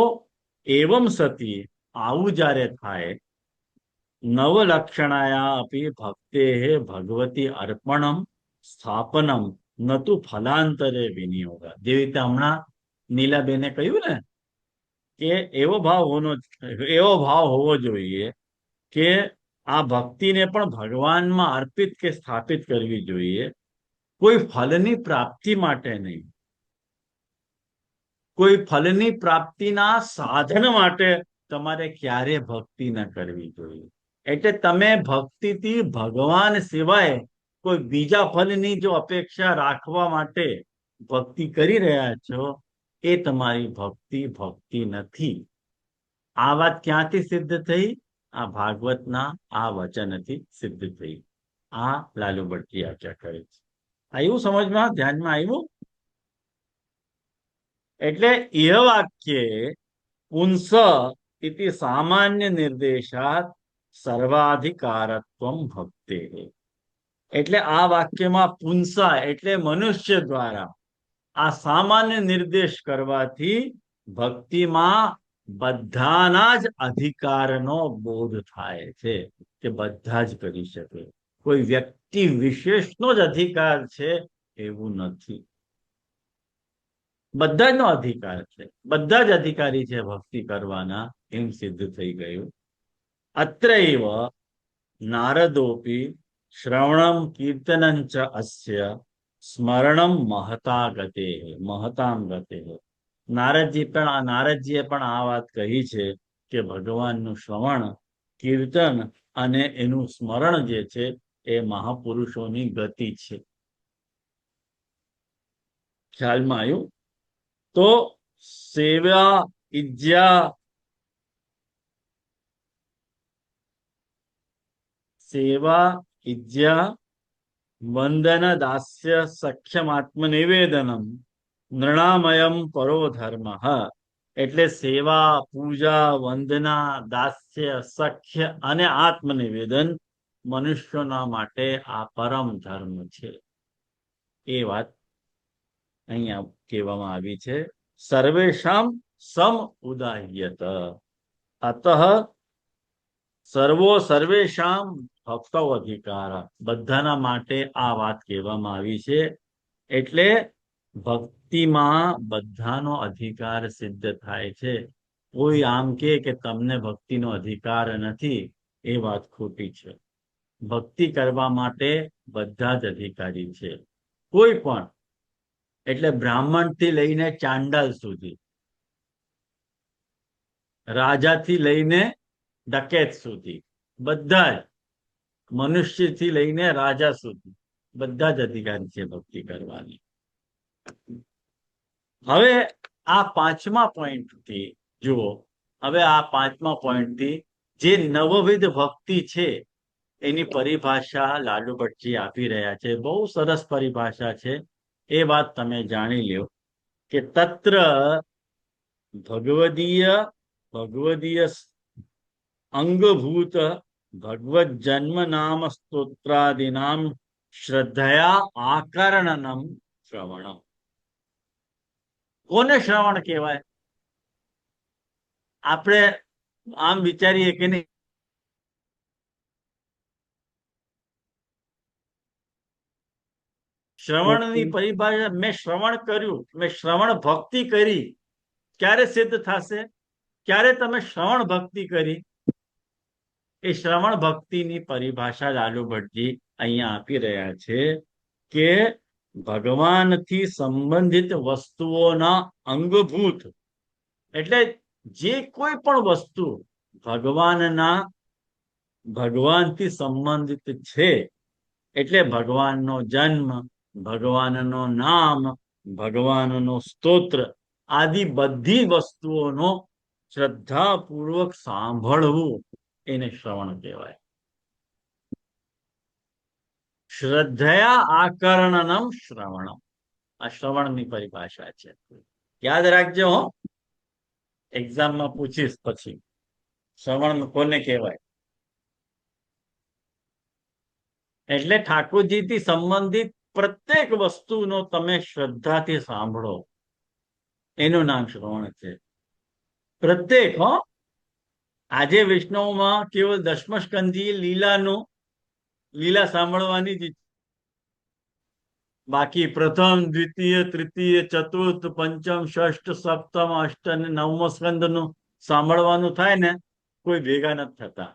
એવમ સતી આવું જ્યારે થાય, નવલક્ષણાયા અપી ભક્તે ભગવતી અર્પણમ સ્થાપનમ નતુ ફલાંતરે વિનિયોગ. જેવી રીતે હમણાં નીલાબેને કહ્યું ને કે એવો ભાવ હોવો જોઈએ કે આ ભક્તિને પણ ભગવાનમાં અર્પિત કે સ્થાપિત કરવી જોઈએ, કોઈ ફલની પ્રાપ્તિ માટે નહીં, કોઈ ફલની પ્રાપ્તિના સાધન માટે તમારે ક્યારે ભક્તિ ન કરવી જોઈએ. એટલે તમે ભક્તિથી ભગવાન સિવાય કોઈ બીજા ફલની જો અપેક્ષા રાખવા માટે ભક્તિ કરી રહ્યા છો એ તમારી ભક્તિ નથી. આ વાત ક્યાંથી સિદ્ધ થઈ? આ ભાગવતના આ વચનથી સિદ્ધ થઈ. આ લાલુ ભટ્ટજી આખ્યા કરે છે. આવ્યું સમજમાં? ધ્યાનમાં આવ્યું? એટલે એ વાક્ય પુંસ ઇતિ સામાન્ય નિર્દેશાત સર્વાધિકારત્વમ ભક્તે. એટલે આ વાક્યમાં પુંસા એટલે મનુષ્ય દ્વારા આ સામાન્ય નિર્દેશ કરવાથી ભક્તિમાં બધાના જ અધિકારનો બોધ થાય છે કે બધા જ કરી શકે. કોઈ વ્યક્તિ વિશેષનો જ અધિકાર છે એવું નથી. બધા જ નો અધિકાર છે, બધા જ અધિકારી છે ભક્તિ કરવાના, એમ સિદ્ધ થઈ ગયું. અત્રૈવ નારદોપી શ્રવણમ કીર્તનં ચ અસ્ય સ્મરણમ મહતા ગતે મહતામ ગતે. નારદજીએ પણ આ વાત કહી છે કે ભગવાનનું શ્રવણ, કીર્તન અને એનું સ્મરણ જે છે એ મહાપુરુષોની ગતિ છે. ખ્યાલમાં આવ્યું? તો સેવા ઇજ્જા વંદન દાસ્ય સખ્યમાત્મનિવેદનમ નૃણામયમ પરો ધર્મ. એટલે સેવા, પૂજા, વંદના, દાસ્ય, સખ્ય અને આત્મનિવેદન મનુષ્યોના માટે આ પરમ ધર્મ છે. એ વાત અહીંયા કહેવામાં આવી છે. સર્વેષામ સમ ઉદાહ્યત અતઃ સર્વેષામ ભક્તો અધિકાર. બધાના માટે આ વાત કહેવામાં આવી છે. એટલે ભક્તિમાં બધાનો અધિકાર સિદ્ધ થાય છે. કોઈ આમ કે તમને ભક્તિનો અધિકાર નથી, એ વાત ખોટી છે. ભક્તિ કરવા માટે બધા જ અધિકારી છે. કોઈ પણ, એટલે બ્રાહ્મણ થી લઈને ચાંડાલ સુધી, રાજાથી લઈને ડકેત સુધી, બધા જ, મનુષ્યથી લઈને રાજા સુધી બધા જ અધિકારી છે ભક્તિ કરવાની. હવે આ પાંચમા પોઈન્ટથી જુઓ, હવે આ પાંચમા પોઈન્ટથી જે નવવિધ ભક્તિ છે એની પરિભાષા લાલુ ભટ્ટજી આપી રહ્યા છે. બહુ સરસ પરિભાષા છે. એ વાત તમે જાણી લ્યો કે તત્ર ભગવદીય અંગભૂત ભગવત જન્મ નામ સ્તોત્રાદિનામ શ્રદ્ધયા આકર્ણનમ શ્રવણમ. કોને શ્રવણ કહેવાય? આપણે આમ વિચારીએ કે નહીં, શ્રવણની પરિભાષા, મેં શ્રવણ કર્યું, મેં શ્રવણ ભક્તિ કરી. ક્યારે સિદ્ધ થશે? ક્યારે તમે શ્રવણ ભક્તિ કરી? એ શ્રવણ ભક્તિની પરિભાષા લાલુ ભટ્ટજી અહીંયા આપી રહ્યા છે કે ભગવાનથી સંબંધિત વસ્તુઓના અંગભૂત, એટલે જે કોઈ પણ વસ્તુ ભગવાનથી સંબંધિત છે, એટલે ભગવાનનો જન્મ, ભગવાનનો નામ, ભગવાનનો સ્તોત્ર આદિ બધી વસ્તુઓનો શ્રદ્ધાપૂર્વક સાંભળવું, એને શ્રવણ કહેવાય. શ્રદ્ધયા આકર્ણનમ શ્રવણમ, આ શ્રવણની પરિભાષા છે. યાદ રાખજો હો, એક્ઝામમાં પૂછીશ પછી, શ્રવણ કોને કહેવાય. એટલે ઠાકોરજીથી સંબંધિત પ્રત્યેક વસ્તુનો તમે શ્રદ્ધાથી સાંભળો, એનું નામ શ્રવણ છે. પ્રત્યેક. આજે વૈષ્ણવમાં કેવળ દશમસ્કંધી લીલા સાંભળવાની જ, બાકી પ્રથમ, દ્વિતીય, તૃતીય, ચતુર્થ, પંચમ, ષષ્ઠ, સપ્તમ, અષ્ટ અને નવમો સ્કંદ નું સાંભળવાનું થાય ને, કોઈ ભેગા નથી થતા.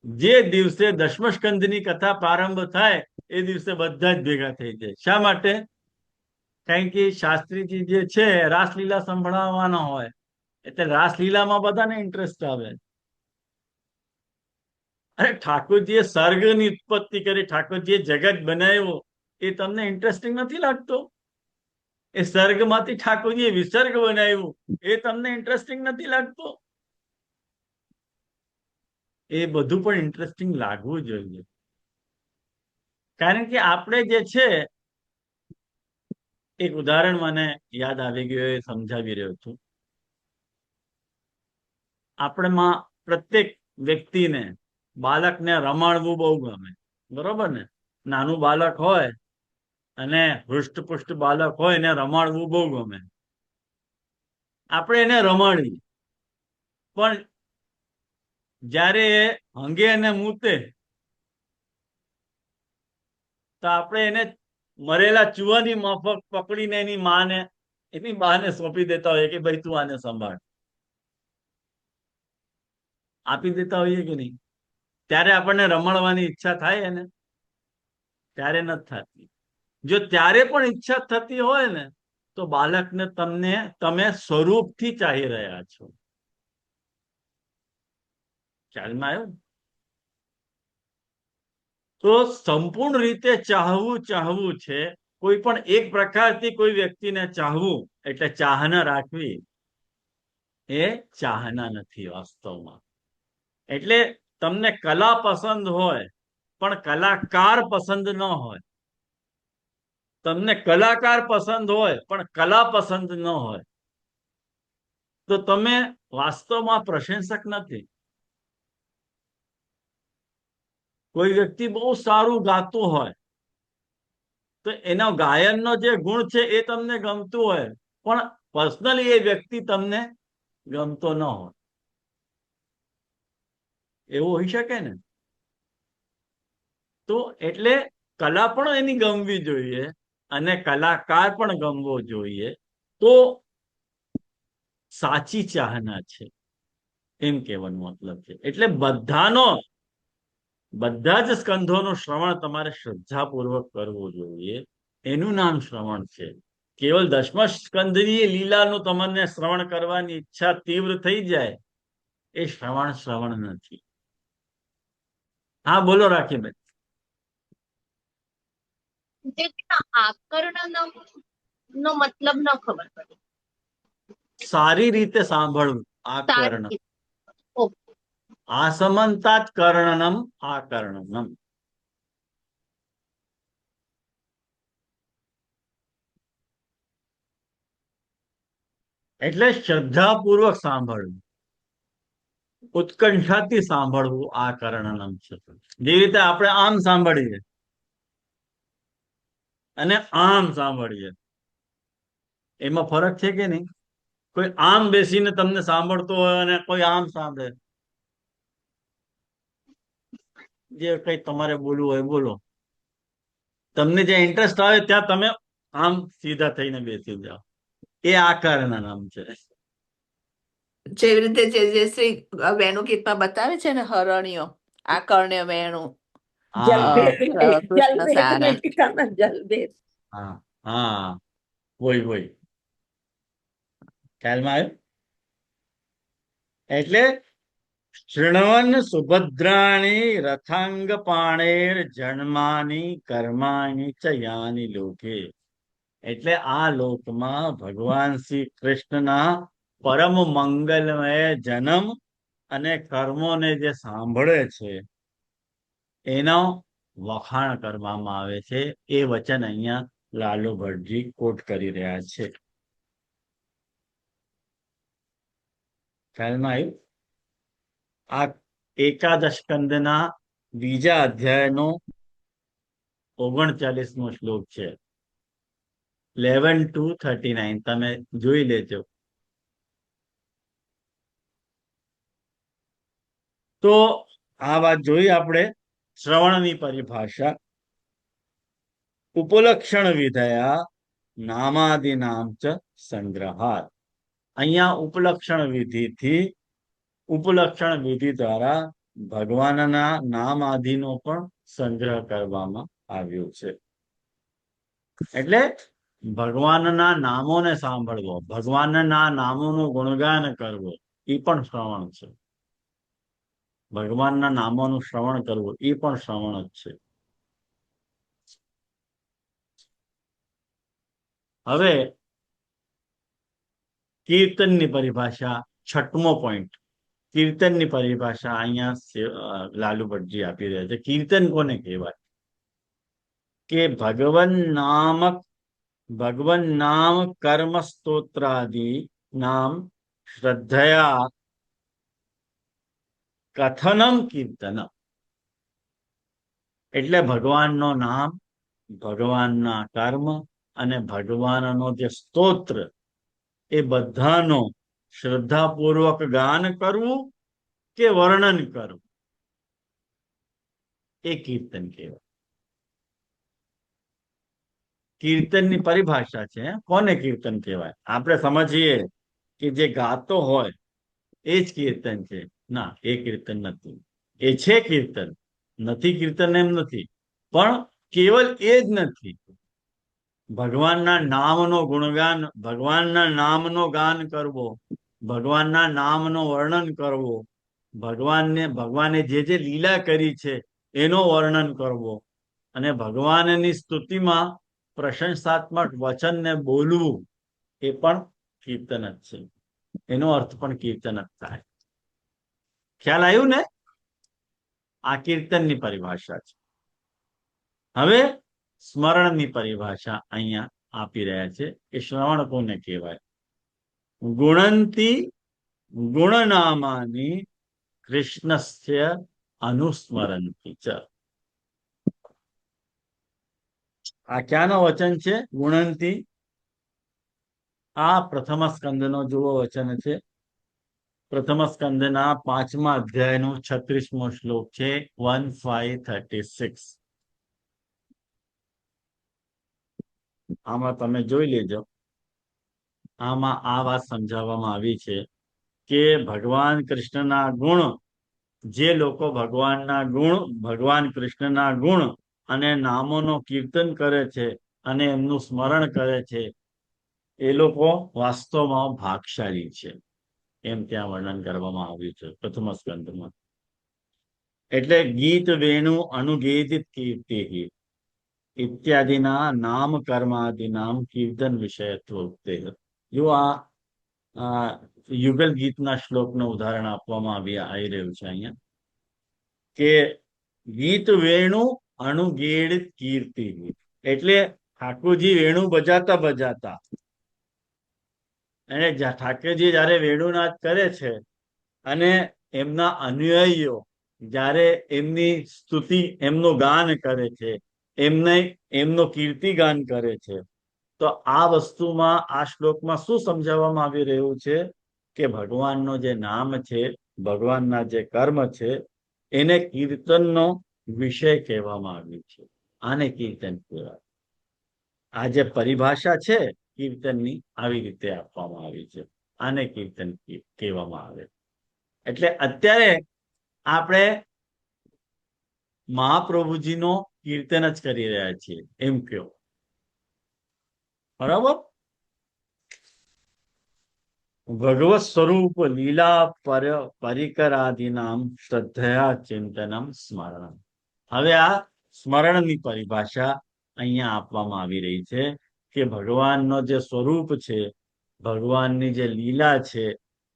જે દિવસે દશમસ્કંદની કથા પ્રારંભ થાય એ દિવસે બધા જ ભેગા થઈ જાય. શા માટે? કારણ કે શાસ્ત્રીજી જે છે રાસલીલા સંભળાવવાના હોય, એટલે રાસલીલામાં બધાને ઇન્ટરેસ્ટ આવે. અરે ઠાકોરજીએ સર્ગની ઉત્પત્તિ કરી, ઠાકોરજીએ જગત બનાવ્યો, એ તમને ઇન્ટરેસ્ટિંગ નથી લાગતો? એ સર્ગમાંથી ઠાકોરજીએ વિસર્ગ બનાવ્યું, એ તમને ઇન્ટરેસ્ટિંગ નથી લાગતો? એ બધું પણ ઇન્ટરેસ્ટિંગ લાગવું જોઈએ. કારણ કે આપણે જે છે, એક ઉદાહરણ મને યાદ આવી ગયું, એ સમજાવી રહ્યો છું. આપણેમાં પ્રત્યેક વ્યક્તિને, બાળકને રમાડવું બહુ ગમે, બરોબર ને? નાનું બાળક હોય અને હૃષ્ટપુષ્ટ બાળક હોય ને રમાડવું બહુ ગમે. આપણે એને રમાડીએ, પણ જ્યારે એ હંગે અને મૂતે તો આપણે એને મરેલા ચૂવાની માફક પકડીને એની બાને સોંપી દેતા હોઈએ કે ભાઈ તું આને સંભાળ, આપી દેતા હોઈએ કે નહીં? ત્યારે આપણને રમાડવાની ઈચ્છા થાય ને? ત્યારે નથી થતી. જો ત્યારે પણ ઈચ્છા થતી હોય ને તો બાળકને તમે સ્વરૂપથી ચાહી રહ્યા છો. ખ્યાલમાં આવ્યું? તો સંપૂર્ણ રીતે ચાહવું છે. કોઈ પણ એક પ્રકારથી કોઈ વ્યક્તિને ચાહવું એટલે ચાહના રાખવી, એ ચાહના નથી વાસ્તવમાં. એટલે તમને કલા પસંદ હોય પણ કલાકાર પસંદ ન હોય, તમને કલાકાર પસંદ હોય પણ કલા પસંદ ન હોય, તો તમે વાસ્તવમાં પ્રશંસક નથી. કોઈ વ્યક્તિ બહુ સારું ગાતું હોય તો એનો ગાયનનો જે ગુણ છે એ તમને ગમતું હોય, પણ પર્સનલી એ વ્યક્તિ તમને ગમતો ન હોય, એવું હોઈ શકે ને? તો એટલે કલા પણ એની ગમવી જોઈએ અને કલાકાર પણ ગમવો જોઈએ, તો સાચી ચાહના છે, એમ કહેવાનો મતલબ છે. એટલે બધા જ સ્કંધોનું શ્રવણ તમારે શ્રદ્ધાપૂર્વક કરવું જોઈએ. એનું નામ શ્રવણ છે. કેવલ દસમ સ્કંદની લીલાનું તમને શ્રવણ કરવાની ઈચ્છા તીવ્ર થઈ જાય, એ શ્રવણ નથી. હા, બોલો રાખીબેન. આકર્ષણ નો મતલબ ન ખબર પડી. સારી રીતે સાંભળવું. આકર્ણ, સારી. ઓકે. આસમંતાત કર્ણનમ આકર્ણનમ. એટલે શ્રદ્ધાપૂર્વક સાંભળવું, ઉત્કંઠાથી સાંભળવું, આ કર્ણનમ છે. જે રીતે આપણે આમ સાંભળીએ અને આમ સાંભળીએ, એમાં ફરક છે કે નહીં? કોઈ આમ બેસીને તમને સાંભળતો હોય અને કોઈ આમ સાંભળે. જે કઈ તમારે બોલવું હોય બોલો, તમને જે ઇન્ટરેસ્ટ આવે ત્યાં તમે આમ સીધા થઈને બેસી જાઓ, એ આકર્ણનમ છે. જેવી રીતે જે શ્રી વેણુ ગીતમાં બતાવે છે ને, હરણીયો આકર્ણ્ય વેણુ, જલભેદ કૃષ્ણ જલભેદ સારા. મિલતા જલભેદ. હા હા, હોય ખ્યાલમાં આવ્યું? એટલે શૃણવન સુભદ્રાણી રથાંગ પાણેર જન્માની કર્માણી ચ યાની લોકે. એટલે આ લોકમાં ભગવાન શ્રી કૃષ્ણના પરમ મંગલમય જન્મ અને કર્મોને જે સાંભળે છે એનો વખાણ કરવામાં આવે છે. એ વચન અહીંયા લાલુ ભટ્ટજી કોટ કરી રહ્યા છે. ખ્યાલમાં આવ્યું? આ એકાદશ સ્કંદના બીજા અધ્યાયનો 39મો શ્લોક છે. 11 to 39 તમે જોઈ લેજો. તો આ વાત જોઈ આપણે શ્રવણની પરિભાષા. ઉપલક્ષણ વિધયા નામાદિનામ ચ સંગ્રહાત. અહીંયા ઉપલક્ષણ વિધિ દ્વારા ભગવાનના નામ આદિનો પણ સંગ્રહ કરવામાં આવ્યો છે. એટલે ભગવાનના નામોને સાંભળવો, ભગવાનના નામોનું ગુણગાન કરવો, એ પણ શ્રવણ છે. ભગવાનના નામોનું શ્રવણ કરવું એ પણ શ્રવણ જ છે. હવે કીર્તનની પરિભાષા, 6મો પોઈન્ટ. કીર્તનની પરિભાષા અહીંયા લાલુ ભટ્ટજી આપી રહ્યા છે. કીર્તન કોને કહેવાય? કે ભગવન નામ કર્મ સ્તોત્રાદિ નામ શ્રદ્ધયા કથનમ કીર્તન. એટલે ભગવાનનું નામ, ભગવાનના કર્મ અને ભગવાનનો જે સ્તોત્ર, એ બધાનો શ્રદ્ધાપૂર્વક ગાન કરવું કે વર્ણન કરવું, એ કીર્તન કહેવાય. કીર્તનની પરિભાષા છે. કોને કીર્તન કહેવાય? આપણે સમજીએ કે જે ગાતો હોય એ જ કીર્તન છે. ના, એ કીર્તન નથી. એ છે કીર્તન, નથી કીર્તન એમ નથી, પણ કેવલ એ જ નથી. ભગવાનના નામનો ગુણગાન, ભગવાનના નામનો ગાન કરવો, ભગવાનના નામનો વર્ણન કરવો, ભગવાને જે લીલા કરી છે એનો વર્ણન કરવો, અને ભગવાનની સ્તુતિમાં પ્રશંસાત્મક વચનને બોલવું, એ પણ કીર્તન જ છે. એનો અર્થ પણ કીર્તન જ થાય. ખ્યાલ આવ્યું ને? આ કીર્તનની પરિભાષા છે. હવે સ્મરણની પરિભાષા અહીંયા આપી રહ્યા છે કે શ્રવણ કોને કહેવાય? ગુણંતી ગુણનામાની કૃષ્ણસ્ય અનુસ્મરંતી ચ. આ ક્યાંનો વચન છે? ગુણંતી. આ પ્રથમ સ્કંદનો જુઓ વચન છે. પ્રથમ સ્કંદના 5મા અધ્યાયનો 36મો શ્લોક છે, 1536. આમાં તમે જોઈ લેજો. આમાં આ વાત સમજાવવામાં આવી છે કે ભગવાન કૃષ્ણના ગુણ, જે લોકો ભગવાન કૃષ્ણના ગુણ અને નામોનો કીર્તન કરે છે અને એમનું સ્મરણ કરે છે, એ લોકો વાસ્તવમાં ભાગશાળી છે, એમ ત્યાં વર્ણન કરવામાં આવ્યું છે પ્રથમ સ્કંદમાં. એટલે ગીત વેણુ અનુગેદિત કીર્તિ ઇત્યાદિના નામ કર્માદિનામ કીર્તન વિષયત્વ ઉક્તે. જો આ યુગલ ગીતના શ્લોકનું ઉદાહરણ આપવામાં આવી રહ્યું છે અહીંયા, કે ગીત વેણુ અનુગેડિત કીર્તિ, એટલે ઠાકોરજી વેણુ બજાતા બજાતા, અને ઠાકોરજી જયારે વેણુનાદ કરે છે અને એમના અનુયાયીઓ જ્યારે એમની સ્તુતિ, એમનું ગાન કરે છે, એમનો કીર્તિગાન કરે છે, તો આ વસ્તુમાં, આ શ્લોકમાં શું સમજાવવામાં આવી રહ્યું છે કે ભગવાનનો જે નામ છે, ભગવાનના જે કર્મ છે, એને કીર્તનનો વિષય કહેવામાં આવ્યું છે. આને કીર્તન કહેવાય. આ જે પરિભાષા છે કીર્તનની, આવી રીતે આપવામાં આવી છે. આને કીર્તન કહેવામાં આવે. એટલે અત્યારે આપણે મહાપ્રભુજીનો કીર્તન જ કરી રહ્યા છીએ એમ કહો, બરાબર? ભગવત સ્વરૂપ લીલા પરિકરાદિનામ શ્રદ્ધયા ચિંતનમ સ્મરણ. હવે આ સ્મરણની પરિભાષા અહીંયા આપવામાં આવી રહી છે કે ભગવાનનો જે સ્વરૂપ છે, ભગવાનની જે લીલા છે,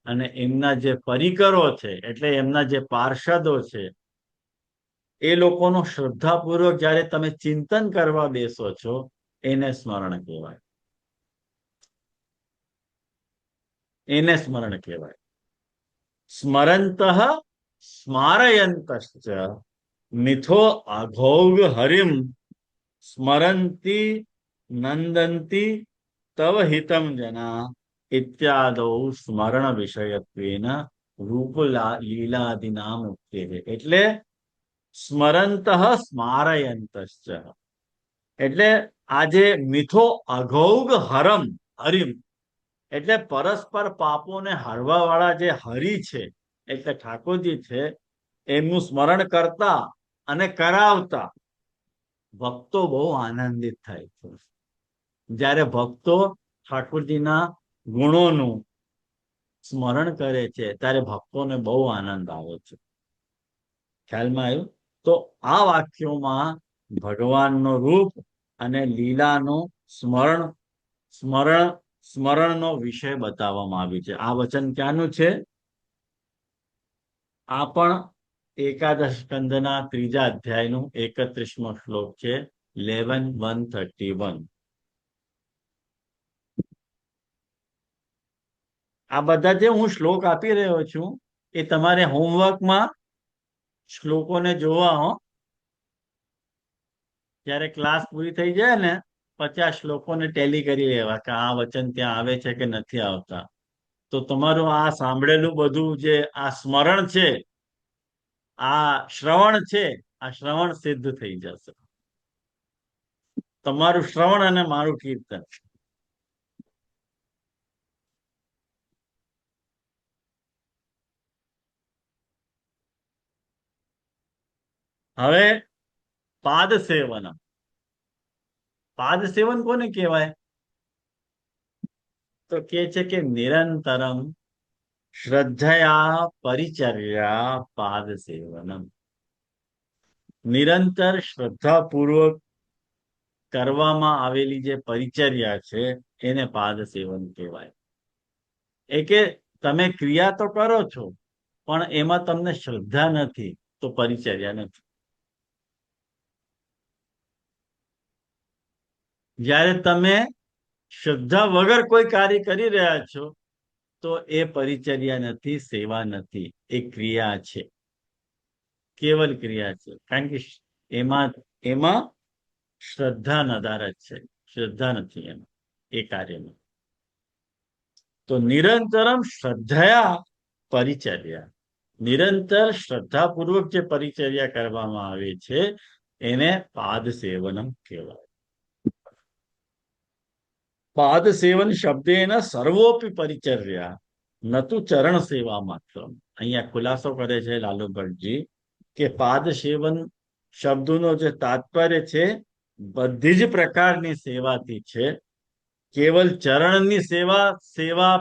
અને એમના જે પરિકરો છે, એટલે એમના જે પાર્ષદો છે, એ લોકોનો શ્રદ્ધાપૂર્વક જ્યારે તમે ચિંતન કરવા બેસો છો, એને સ્મરણ કહેવાય. એને સ્મરણ કહેવાય. સ્મરંત સ્મારયંતશ્ચ મિથો અઘૌગ હરિમ સ્મરંતી નંદંતી તવ હિતમ જના ઇત્યાદૌ સ્મરણ વિષયત્વેન રૂપ લીલાદિનામ ઉક્તે. એટલે સ્મરંત સ્મારયંતશ્ચ, એટલે આજે મિથો અઘૌગ હરિમ, એટલે પરસ્પર પાપોને હરવા વાળા જે હરિ છે, એટલે ઠાકોરજી છે, એમનું સ્મરણ કરતા અને કરાવતા ભક્તો બહુ આનંદિત થાય છે. જ્યારે ભક્તો ઠાકોરજીના ગુણોનું સ્મરણ કરે છે ત્યારે ભક્તોને બહુ આનંદ આવે છે. ખ્યાલમાં આવ્યું? તો આ વાક્યોમાં ભગવાનનો રૂપ અને લીલાનું સ્મરણનો વિષય બતાવવામાં આવ્યું છે. આ વચન ક્યાંનું છે? આ પણ એકાદશ સ્કંદના 3જા અધ્યાયનું 31મો શ્લોક છે, 11:131. આ બધા જે હું શ્લોક આપી રહ્યો છું એ તમારે હોમવર્કમાં શ્લોકોને જોવા હો. જ્યારે ક્લાસ પૂરી થઈ જાય ને 50 લોકોને ટેલી કરી લેવા કે આ વચન ત્યાં આવે છે કે નથી આવતા. તો તમારું આ સાંભળેલું બધું જે આ સ્મરણ છે, આ શ્રવણ છે, આ શ્રવણ સિદ્ધ થઈ જશે. તમારું શ્રવણ અને મારું કીર્તન. હવે પાદ સેવન. પાદ સેવન કોને કહેવાય? તો કે છે કે નિરંતરમ શ્રદ્ધયા પરિચર્યા પાદ સેવનમ. નિરંતર શ્રદ્ધાપૂર્વક કરવામાં આવેલી જે પરિચર્યા છે એને પાદ સેવન કહેવાય. એ કે તમે ક્રિયા તો કરો છો પણ એમાં તમને શ્રદ્ધા નથી તો પરિચર્યા નથી. જ્યારે તમે શ્રદ્ધા વગર કોઈ કાર્ય કરી રહ્યા છો તો એ પરિચર્યા નથી, સેવા નથી, એ ક્રિયા છે, કેવલ ક્રિયા છે. કારણ કે એમાં એમાં શ્રદ્ધા નદાર જ છે, શ્રદ્ધા નથી એમાં, એ કાર્યમાં. તો નિરંતરમ શ્રદ્ધયા પરિચર્યા, નિરંતર શ્રદ્ધાપૂર્વક જે પરિચર્યા કરવામાં આવે છે એને પાદ સેવનમ કહેવાય. પાદ સેવન શબ્દેન સર્વોપી પરિચર્યા નતુ ચરણ સેવા માત્ર. અહીંયા ખુલાસો કરે છે લાલુ ભટ્ટજી કે પાદ સેવન શબ્દનો જે તાત્પર્ય છે બધી જ પ્રકારની સેવાથી છે. કેવલ ચરણની સેવા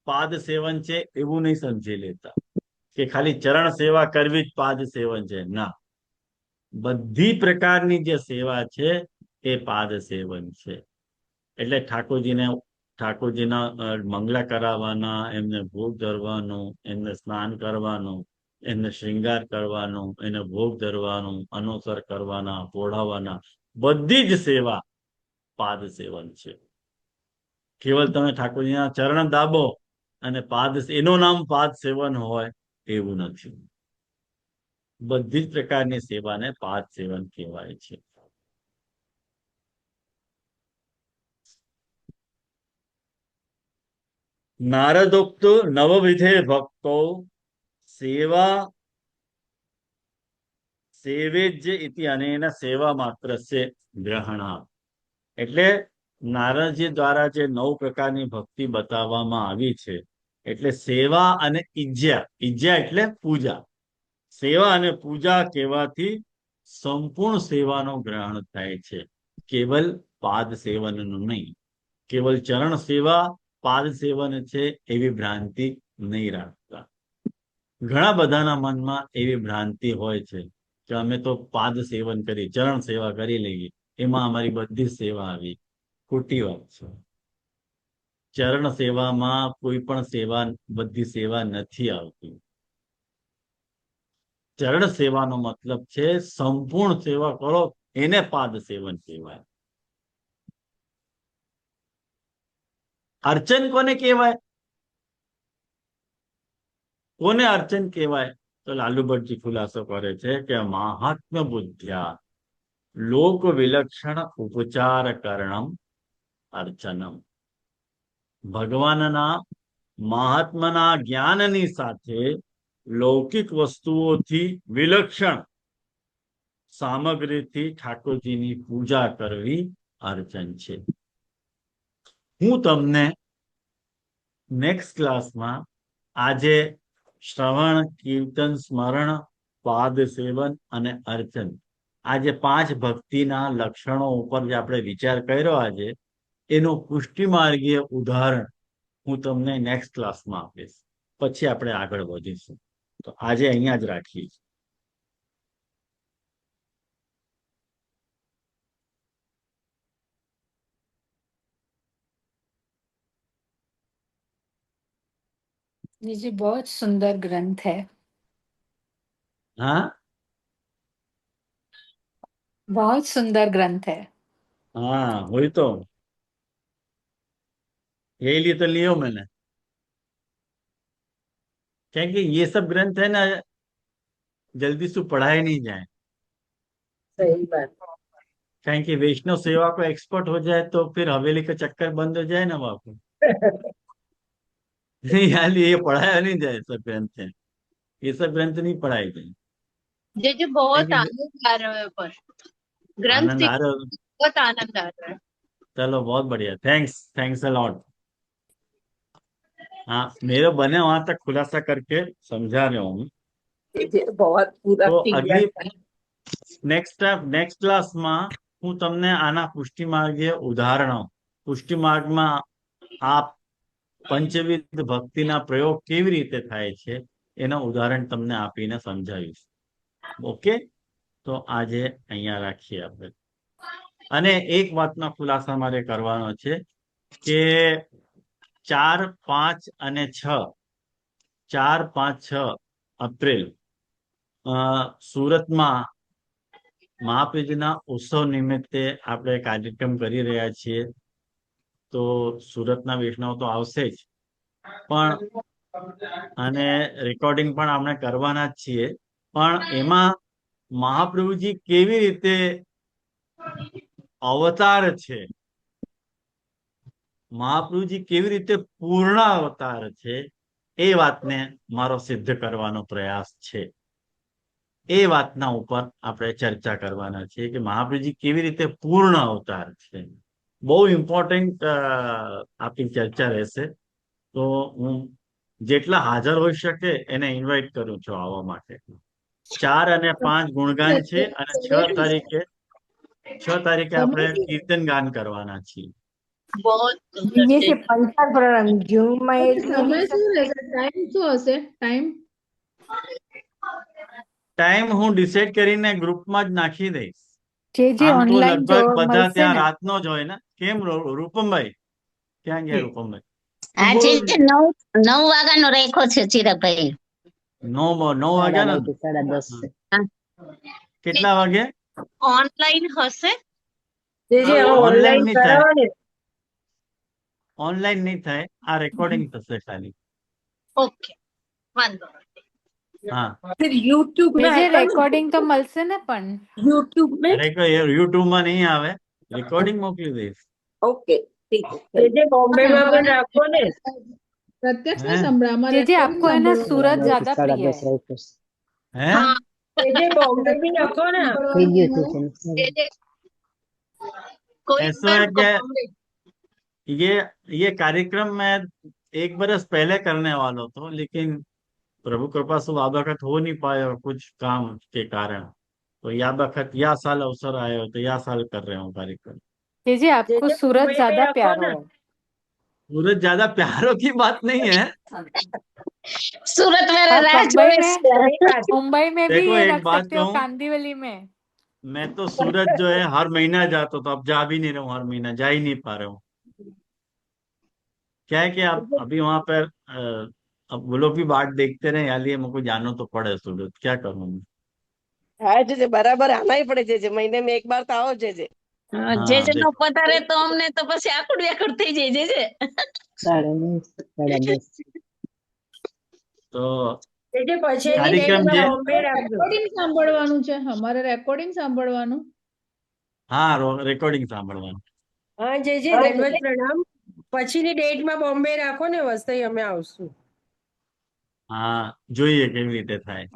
પાદ સેવન છે એવું નહીં સમજી લેતા કે ખાલી ચરણ સેવા કરવી જ પાદ સેવન છે. ના, બધી પ્રકારની જે સેવા છે એ પાદ સેવન છે. એટલે ઠાકોરજીના મંગલા કરાવવાના, એમને ભોગ ધરવાનું, એમને સ્નાન કરવાનું, એમને શ્રૃંગાર કરવાનું, એને ભોગ ધરવાનું, અનુસર કરવાના, પોઢાવવાના, બધી જ સેવા પાદ સેવન છે. કેવલ તમે ઠાકોરજીના ચરણ દાબો અને એનું નામ પાદ સેવન હોય એવું નથી. બધી જ પ્રકારની સેવાને પાદ સેવન કહેવાય છે. નારદોક્ત નવવિધે ભક્તો સેવા સેવેજ્ય ઇતિ અનેન સેવા માત્રસ્ય ગ્રહણા. એટલે નારદજી દ્વારા જે 9 પ્રકારની ભક્તિ બતાવવામાં આવી છે એટલે સેવા અને ઈજ્યા એટલે પૂજા, સેવા અને પૂજા કહેવાથી સંપૂર્ણ સેવાનું ગ્રહણ થાય છે, કેવલ પાદ સેવનનું નહીં. કેવલ ચરણ સેવા પાદ સેવન છે એવી ભ્રાંતિ નહીં રાખતા. ઘણા બધાના મનમાં એવી ભ્રાંતિ હોય છે કે અમે તો પાદ સેવન કરી, ચરણ સેવા કરી લઈએ, એમાં અમારી બધી સેવા આવી. ખોટી વાત છે. ચરણ સેવામાં કોઈ પણ બધી સેવા નથી આવતી. ચરણ સેવાનો મતલબ છે સંપૂર્ણ સેવા કરો, એને પાદ સેવન કહેવાય. અર્ચન કોને કહેવાય? કોને અર્ચન કહેવાય? તો લાલુ ભટ્ટજી ખુલાસો કરે છે કે મહાત્મ્ય બુદ્ધ્યા લોક વિલક્ષણ ઉપચાર કરણમ અર્ચનમ. ભગવાનના મહાત્માના જ્ઞાનની સાથે લૌકિક વસ્તુઓથી વિલક્ષણ સામગ્રીથી ઠાકોરજીની પૂજા કરવી અર્ચન છે. હું તમને નેક્સ્ટ ક્લાસમાં આજે શ્રવણ, કીર્તન, સ્મરણ, પાદ સેવન અને અર્ચન, આ જે 5 ભક્તિના લક્ષણો ઉપર જે આપણે વિચાર કર્યો આજે, એનું પુષ્ટિમાર્ગીય ઉદાહરણ હું તમને નેક્સ્ટ ક્લાસમાં આપીશ. પછી આપણે આગળ વધીશું. તો આજે અહીંયા જ રાખીએ. जी बहुत सुंदर ग्रंथ है, हाँ बहुत सुंदर ग्रंथ है. हाँ, वही तो, यही लिए तो लियो मैंने. क्या कि ये सब ग्रंथ है ना, जल्दी से पढ़ाए नहीं जाए. सही बात. कहीं कि वैष्णव सेवा को एक्सपर्ट हो जाए तो फिर हवेली का चक्कर बंद हो जाए ना बापू। नहीं यार, ये पढ़ाया नहीं जाए सब ग्रंथ है, ये सब ग्रंथ नहीं पढ़ाए गए। जे बहुत क्योंकि आनंद आ रहा है, पर ग्रंथ आनंद सीख आ रहा है। बहुत आनंद आ रहा है। चलो बहुत बढ़िया, थैंक्स, थैंक्स अ लॉट। हाँ, मेरे बने वहां तक खुलासा करके समझा रहे हूँ। જે बहुत पूरा तो क्लियर अगली નેક્સ્ટ ક્લાસમાં હું તમને આના પુષ્ટિમાર્ગીય ઉદાહરણો, પુષ્ટિમાર્ગમાં આપ પંચવિધ ભક્તિના પ્રયોગ કેવી રીતે થાય છે એના ઉદાહરણ તમને આપીને સમજાવીશ. ઓકે, તો આજે અહીંયા રાખીએ આપણે. અને એક વાતનો ખુલાસા મારે કરવાનો છે કે 4, 5 અને 6, 4, 5, 6 એપ્રિલ સુરતમાં મહાપીજના ઉત્સવ નિમિત્તે આપણે કાર્યક્રમ કરી રહ્યા છીએ. તો સુરતના વૈષ્ણવ તો આવશે જ, પણ અને રેકોર્ડિંગ પણ આપણે કરવાના જ છીએ. પણ એમાં મહાપ્રભુજી કેવી રીતે અવતાર છે, મહાપ્રભુજી કેવી રીતે પૂર્ણ અવતાર છે, એ વાતને મારો સિદ્ધ કરવાનો પ્રયાસ છે. એ વાતના ઉપર આપણે ચર્ચા કરવાના છીએ કે મહાપ્રભુજી કેવી રીતે પૂર્ણ અવતાર છે. બહુ ઇમ્પોર્ટન્ટ આપણી ચર્ચા રહેશે. તો હું જેટલા હાજર હોઈ શકે એને ઇન્વાઇટ કરું છું આવવા માટે. 4 અને 5 ગુણગાન છે અને 6 તારીખે આપણે કીર્તન ગાન કરવાના છીએ. बहुत सुंदर વિજય से છે પંચાલ પ્રણામ ઝૂમ માં એ સમય શું રહેશે, ટાઈમ શું હશે, ટાઈમ? ટાઈમ હું ડિસાઈડ કરીને ગ્રુપમાં જ નાખી દઈશ. જે આમ તો ઓનલાઈન લગભગ બધા મળશે ત્યાં ને રાતનો જ હોય ને. કેમ રૂપમભાઈ, ક્યાં ગયા રૂપમભાઈ? આજે 9 વાગ્યાનો રેખો છે ચિરાગભાઈ. 9 વાગ્યા ને? 10:30. હા. કેટલા વાગે? ऑनलाइन हसे ઓનલાઈન નહીં થાય, ઓનલાઈન નહીં થાય, આ રેકોર્ડિંગ થશે ખાલી. ओके वांदो नहीं। હા, फिर यूट्यूब में જે आएगा ना? રેકોર્ડિંગ તો મળશે ને પણ यूट्यूब में યુટ્યુબ માં નહીં આવે, રેકોર્ડિંગ મોકલી દઈશ. ओके ठीक है। પ્રત્યક્ષ હે? ને સંભળાય, અમારે જે આપકો है ना सूरत ज्यादा प्रिय 10:30 है। રાખ્યો છે. હે? થઈ ગયું છે ને. जे कोई ऐसा बार है कि बॉम्बे ये कार्यक्रम मैं 1 बरस पहले करने वाला था, लेकिन प्रभु कृपा से आ वक्त हो नहीं पाया कुछ काम के कारण। तो या वक्त या साल अवसर आए हो तो या साल कर रहे हूँ कार्यक्रम। जे आपको सूरत ज्यादा प्यारो है। सूरज ज्यादा प्यारों की बात नहीं है। सूरत वाला और राह मुंबई में भी देखो ये एक रख बात सकते हो कहूँ, कांदिवली में। मैं तो सूरत जो है हर महीना जाता तो अब जा भी नहीं रहा हूँ, हर महीना जा ही नहीं पा रहा हूँ। क्या है कि अब अभी वहां पर अब वो लोग भी बाट देखते रहे, यार लिए मुझको जाना तो पड़े सूरत, क्या करूँ मैं? હા જે બરાબર આનાય પડે છે મહિને में 1 વાર તો આવો છે हाँ, જે નો देखो પધારે તો અમને તો પછી આકડ વ્યાકડ થઈ જાય જે 10:30. तो જે પછી कार्यक्रम जे રેકોર્ડિંગ સાંભળવાનું છે, અમારે રેકોર્ડિંગ સાંભળવાનું. हाँ રેકોર્ડિંગ સાંભળવાનું. હા જે દંડવત પ્રણામ પછીની ડેટમાં બોમ્બે રાખો ને વસ્તુ અમે આવશું. હા, જોઈએ કેવી રીતે થાય.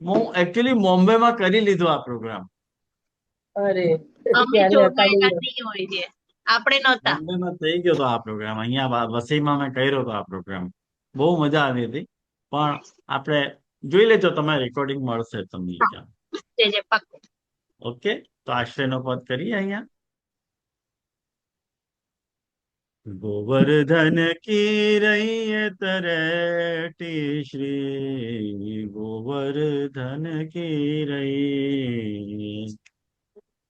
હું એકચ્યુઅલી બોમ્બેમાં કરી લીધો આ પ્રોગ્રામ. અરે અમે જોડાયેલા નહીં હોય છે, આપણે નહોતા. બોમ્બેમાં થઈ ગયો તો આ પ્રોગ્રામ, અહીંયા વસઈમાં મેં કર્યો તો આ પ્રોગ્રામ. બહુ મજા આવી હતી. પણ આપણે જોઈ લેજો, તમે રેકોર્ડિંગ મળશે તમને ત્યાં. જે પાક્કું. ઓકે, તો આશ્રયનો પદ કરીએ અહીંયા. गोवर्धन की रही तरेटी श्री गोवर्धन की रही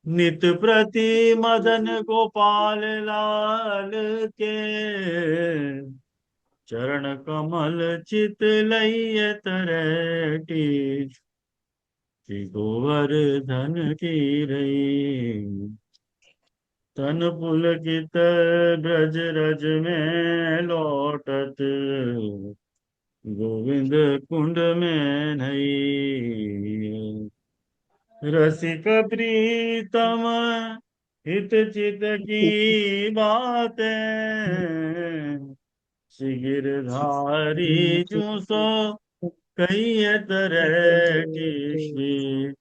नित प्रति मदन गोपाल लाल के चरण कमल चित लइए तरेटी श्री गोवर्धन की रही तन पुलकित ब्रज रज में लौटत गोविंद कुंड में नई रसिक प्रीतम हित चित की बातें, गिरधारी जू सो कई तरह की श्री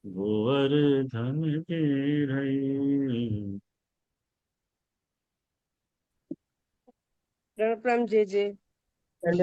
गोवर्धन की रही। પ્રણામ જે જે